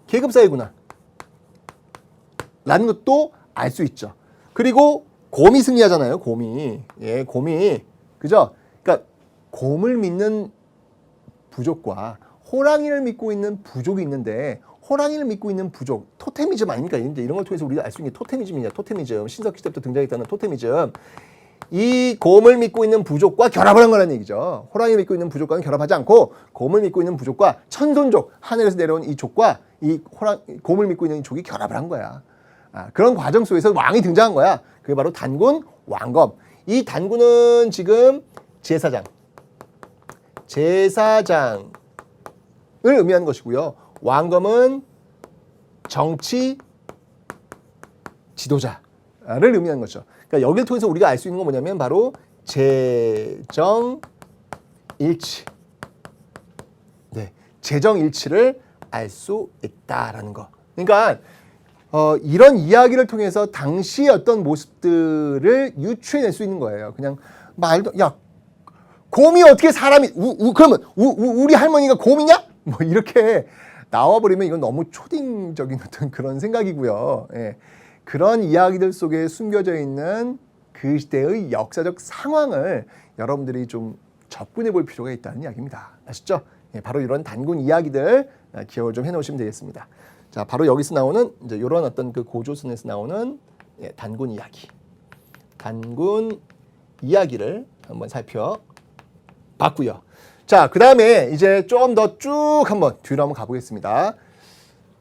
계급사회구나 라는 것도 알 수 있죠. 그리고 곰이 승리하잖아요. 곰이. 그죠? 그러니까 곰을 믿는 부족과 호랑이를 믿고 있는 부족이 있는데 호랑이를 믿고 있는 부족, 토테미즘 아닙니까? 이런 걸 통해서 우리가 알 수 있는 게 토테미즘이냐. 토테미즘. 신석기 때부터 등장했다는 토테미즘. 이 곰을 믿고 있는 부족과 결합을 한 거라는 얘기죠. 호랑이를 믿고 있는 부족과는 결합하지 않고 곰을 믿고 있는 부족과 천손족, 하늘에서 내려온 이 족과 곰을 믿고 있는 이 족이 결합을 한 거야. 그런 과정 속에서 왕이 등장한 거야. 그게 바로 단군 왕검. 이 단군은 지금 제사장을 의미하는 것이고요. 왕검은 정치 지도자를 의미하는 거죠. 그러니까 여기를 통해서 우리가 알 수 있는 건 뭐냐면 바로 재정일치. 재정일치를 알 수 있다라는 거. 그러니까 이런 이야기를 통해서 당시의 어떤 모습들을 유추해낼 수 있는 거예요. 그냥 곰이 어떻게 사람이 그러면 우리 할머니가 곰이냐? 뭐 이렇게 나와버리면 이건 너무 초딩적인 어떤 그런 생각이고요. 그런 이야기들 속에 숨겨져 있는 그 시대의 역사적 상황을 여러분들이 좀 접근해 볼 필요가 있다는 이야기입니다. 아시죠? 바로 이런 단군 이야기들 기억을 좀 해놓으시면 되겠습니다. 자, 바로 여기서 나오는 이제 이런 어떤 그 고조선에서 나오는 단군 이야기를 한번 살펴봤고요. 자, 그 다음에 이제 좀 더 쭉 한번 뒤로 한번 가보겠습니다.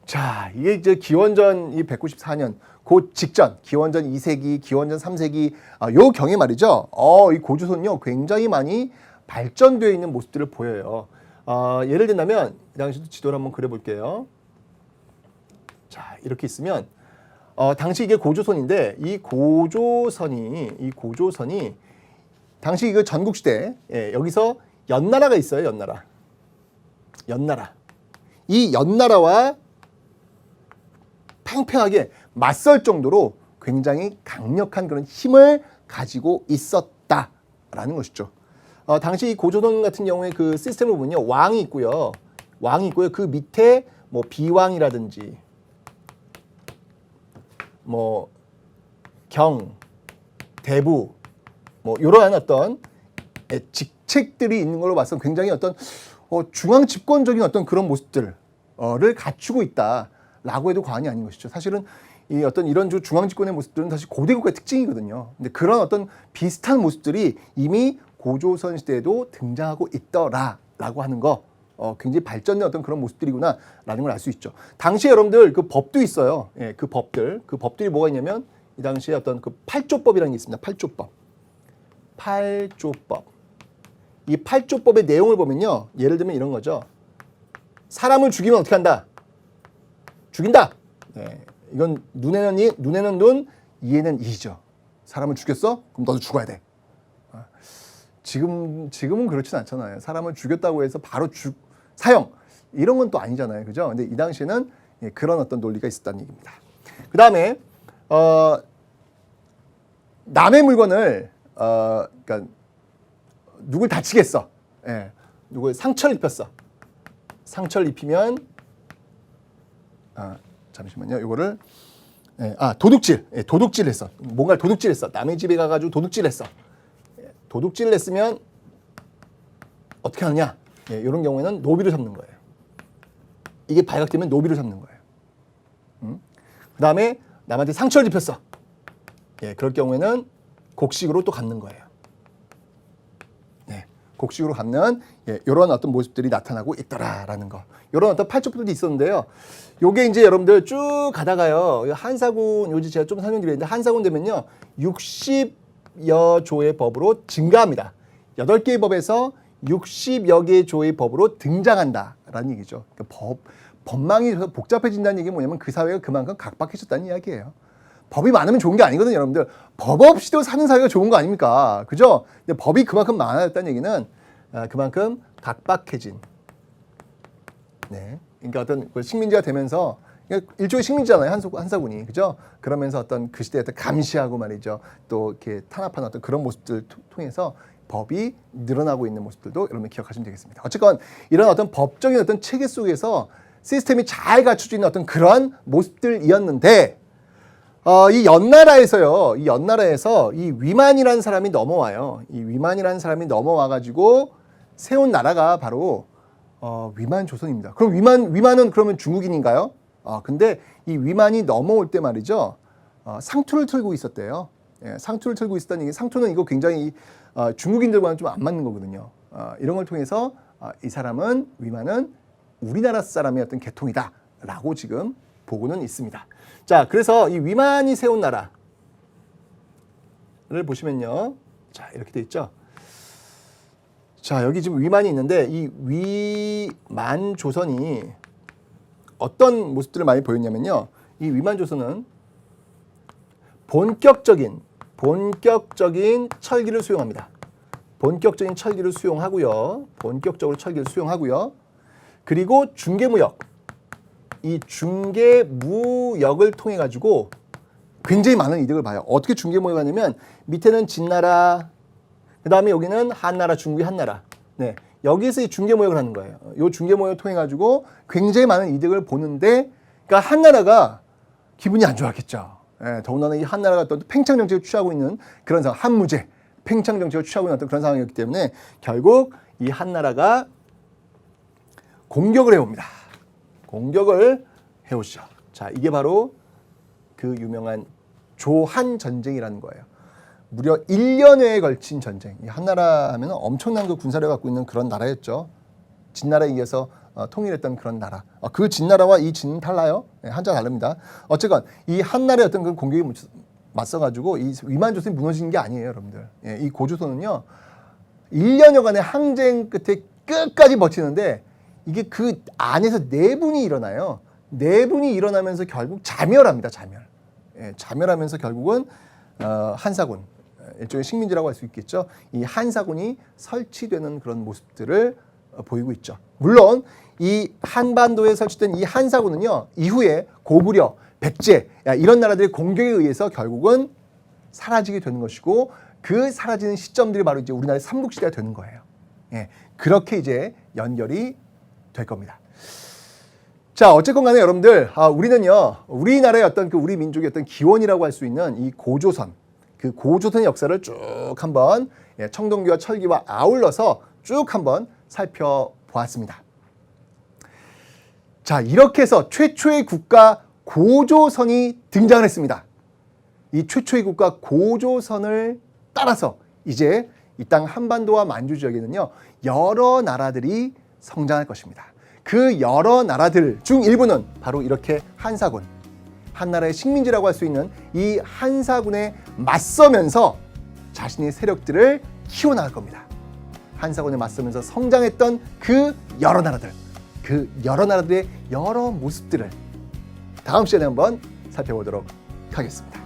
자, 이게 이제 기원전 이 194년 그 직전 기원전 2세기, 기원전 3세기 요 경에 말이죠. 이 고조선요 굉장히 많이 발전되어 있는 모습들을 보여요. 예를 든다면 이 당시 지도를 한번 그려볼게요. 자, 이렇게 있으면 당시 이게 고조선인데 이 고조선이 당시 이거 전국시대 여기서 연나라가 있어요. 연나라. 이 연나라와 팽팽하게 맞설 정도로 굉장히 강력한 그런 힘을 가지고 있었다라는 것이죠. 당시 고조선 같은 경우에 그 시스템을 보면요, 왕이 있고요. 그 밑에 뭐 비왕이라든지 뭐 경, 대부 뭐 이러한 어떤 직책들이 있는 걸로 봐서 굉장히 어떤 중앙 집권적인 어떤 그런 모습들을 갖추고 있다라고 해도 과언이 아닌 것이죠. 사실은 이 어떤 이런 중앙 집권의 모습들은 사실 고대 국가의 특징이거든요. 근데 그런 어떤 비슷한 모습들이 이미 고조선 시대에도 등장하고 있더라라고 하는 거 굉장히 발전된 어떤 그런 모습들이구나라는 걸 알 수 있죠. 당시에 여러분들 그 법도 있어요. 그 법들이 뭐가 있냐면 이 당시에 어떤 그 팔조법이라는 게 있습니다. 팔조법. 이 팔조법의 내용을 보면요, 예를 들면 이런 거죠. 사람을 죽이면 어떻게 한다? 죽인다. 이건 눈에는 눈, 이에는 이죠. 사람을 죽였어? 그럼 너도 죽어야 돼. 지금은 그렇진 않잖아요. 사람을 죽였다고 해서 바로 사형 이런 건 또 아니잖아요, 그죠? 근데 이 당시에는 그런 어떤 논리가 있었다는 얘기입니다. 그 다음에 남의 물건을 그러니까 누굴 다치겠어, 누굴 상처를 입혔어. 상처를 입히면 잠시만요, 이거를 도둑질했어. 뭔가를 도둑질했어. 남의 집에 가가지고 도둑질했어. 도둑질을 했으면 어떻게 하느냐? 이런 경우에는 노비를 잡는 거예요. 이게 발각되면 노비를 잡는 거예요. 그 다음에 남한테 상처를 입혔어. 그럴 경우에는 곡식으로 또 갚는 거예요. 곡식으로 갚는 이런 어떤 모습들이 나타나고 있더라라는 거. 이런 어떤 팔조법들이 있었는데요. 요게 이제 여러분들 쭉 가다가요, 한사군 요지 제가 좀 설명드렸는데 한사군 되면요 60여 조의 법으로 증가합니다. 8개의 법에서 60여 개의 조의 법으로 등장한다라는 얘기죠. 그러니까 법망이 복잡해진다는 얘기는 뭐냐면 그 사회가 그만큼 각박해졌다는 이야기예요. 법이 많으면 좋은 게 아니거든요, 여러분들. 법 없이도 사는 사회가 좋은 거 아닙니까? 그죠? 근데 법이 그만큼 많아졌다는 얘기는 그만큼 각박해진. 그러니까 어떤 식민지가 되면서 일종의 식민지잖아요, 한사군이, 그죠? 그러면서 어떤 그 시대에 어떤 감시하고 말이죠, 또 이렇게 탄압하는 어떤 그런 모습들을 통해서 법이 늘어나고 있는 모습들도 여러분 기억하시면 되겠습니다. 어쨌건 이런 어떤 법적인 어떤 체계 속에서 시스템이 잘 갖춰져 있는 어떤 그런 모습들이었는데. 이 연나라에서 이 위만이라는 사람이 넘어와요. 이 위만이라는 사람이 넘어와가지고 세운 나라가 바로 위만 조선입니다. 그럼 위만은 그러면 중국인인가요? 근데 이 위만이 넘어올 때 말이죠, 상투를 틀고 있었대요. 상투를 틀고 있었다는 얘기. 상투는 이거 굉장히 중국인들과는 좀 안 맞는 거거든요. 이런 걸 통해서 위만은 우리나라 사람의 어떤 계통이다라고 지금 보고는 있습니다. 자, 그래서 이 위만이 세운 나라를 보시면요, 자, 이렇게 돼 있죠. 자, 여기 지금 위만이 있는데 이 위만 조선이 어떤 모습들을 많이 보였냐면요, 이 위만 조선은 본격적인 철기를 수용합니다. 본격적인 철기를 수용하고요. 그리고 중개무역. 이 중개무역을 통해 가지고 굉장히 많은 이득을 봐요. 어떻게 중개무역을 하냐면 밑에는 진나라, 그 다음에 여기는 한나라, 중국의 한나라. 여기서 이 중개무역을 하는 거예요. 이 중개무역을 통해 가지고 굉장히 많은 이득을 보는데, 그러니까 한나라가 기분이 안 좋았겠죠. 더군다나 이 한나라가 또 팽창 정책을 취하고 있는 그런 상황, 한무제 팽창 정책을 취하고 있는 어떤 그런 상황이었기 때문에 결국 이 한나라가 공격을 해옵니다. 공격을 해오시죠. 자, 이게 바로 그 유명한 조한 전쟁이라는 거예요. 무려 1년여에 걸친 전쟁. 이 한나라 하면 엄청난 그 군사력을 갖고 있는 그런 나라였죠. 진나라에 의해서 통일했던 그런 나라. 그 진나라와 이 진은 달라요. 한자 다릅니다. 어쨌건 이 한나라의 어떤 그 공격에 맞서가지고 이 위만조선이 무너지는 게 아니에요, 여러분들. 이 고조선은요 1년여간의 항쟁 끝에 끝까지 버티는데 이게 그 안에서 내분이 일어나요. 내분이 일어나면서 결국 자멸합니다. 자멸하면서 결국은 한사군, 일종의 식민지라고 할 수 있겠죠. 이 한사군이 설치되는 그런 모습들을 보이고 있죠. 물론 이 한반도에 설치된 이 한사군은요 이후에 고구려, 백제 이런 나라들의 공격에 의해서 결국은 사라지게 되는 것이고 그 사라지는 시점들이 바로 이제 우리나라의 삼국시대가 되는 거예요. 그렇게 이제 연결이 될 겁니다. 자, 어쨌건 간에 여러분들, 우리는요, 우리나라의 어떤 우리 민족의 어떤 기원이라고 할 수 있는 이 고조선, 그 고조선의 역사를 쭉 한번 청동기와 철기와 아울러서 쭉 한번 살펴보았습니다. 자, 이렇게 해서 최초의 국가 고조선이 등장을 했습니다. 이 최초의 국가 고조선을 따라서 이제 이 땅 한반도와 만주 지역에는요, 여러 나라들이 성장할 것입니다. 그 여러 나라들 중 일부는 바로 이렇게 한사군, 한나라의 식민지라고 할 수 있는 이 한사군에 맞서면서 자신의 세력들을 키워나갈 겁니다. 한사군에 맞서면서 성장했던 그 여러 나라들, 그 여러 나라들의 여러 모습들을 다음 시간에 한번 살펴보도록 하겠습니다.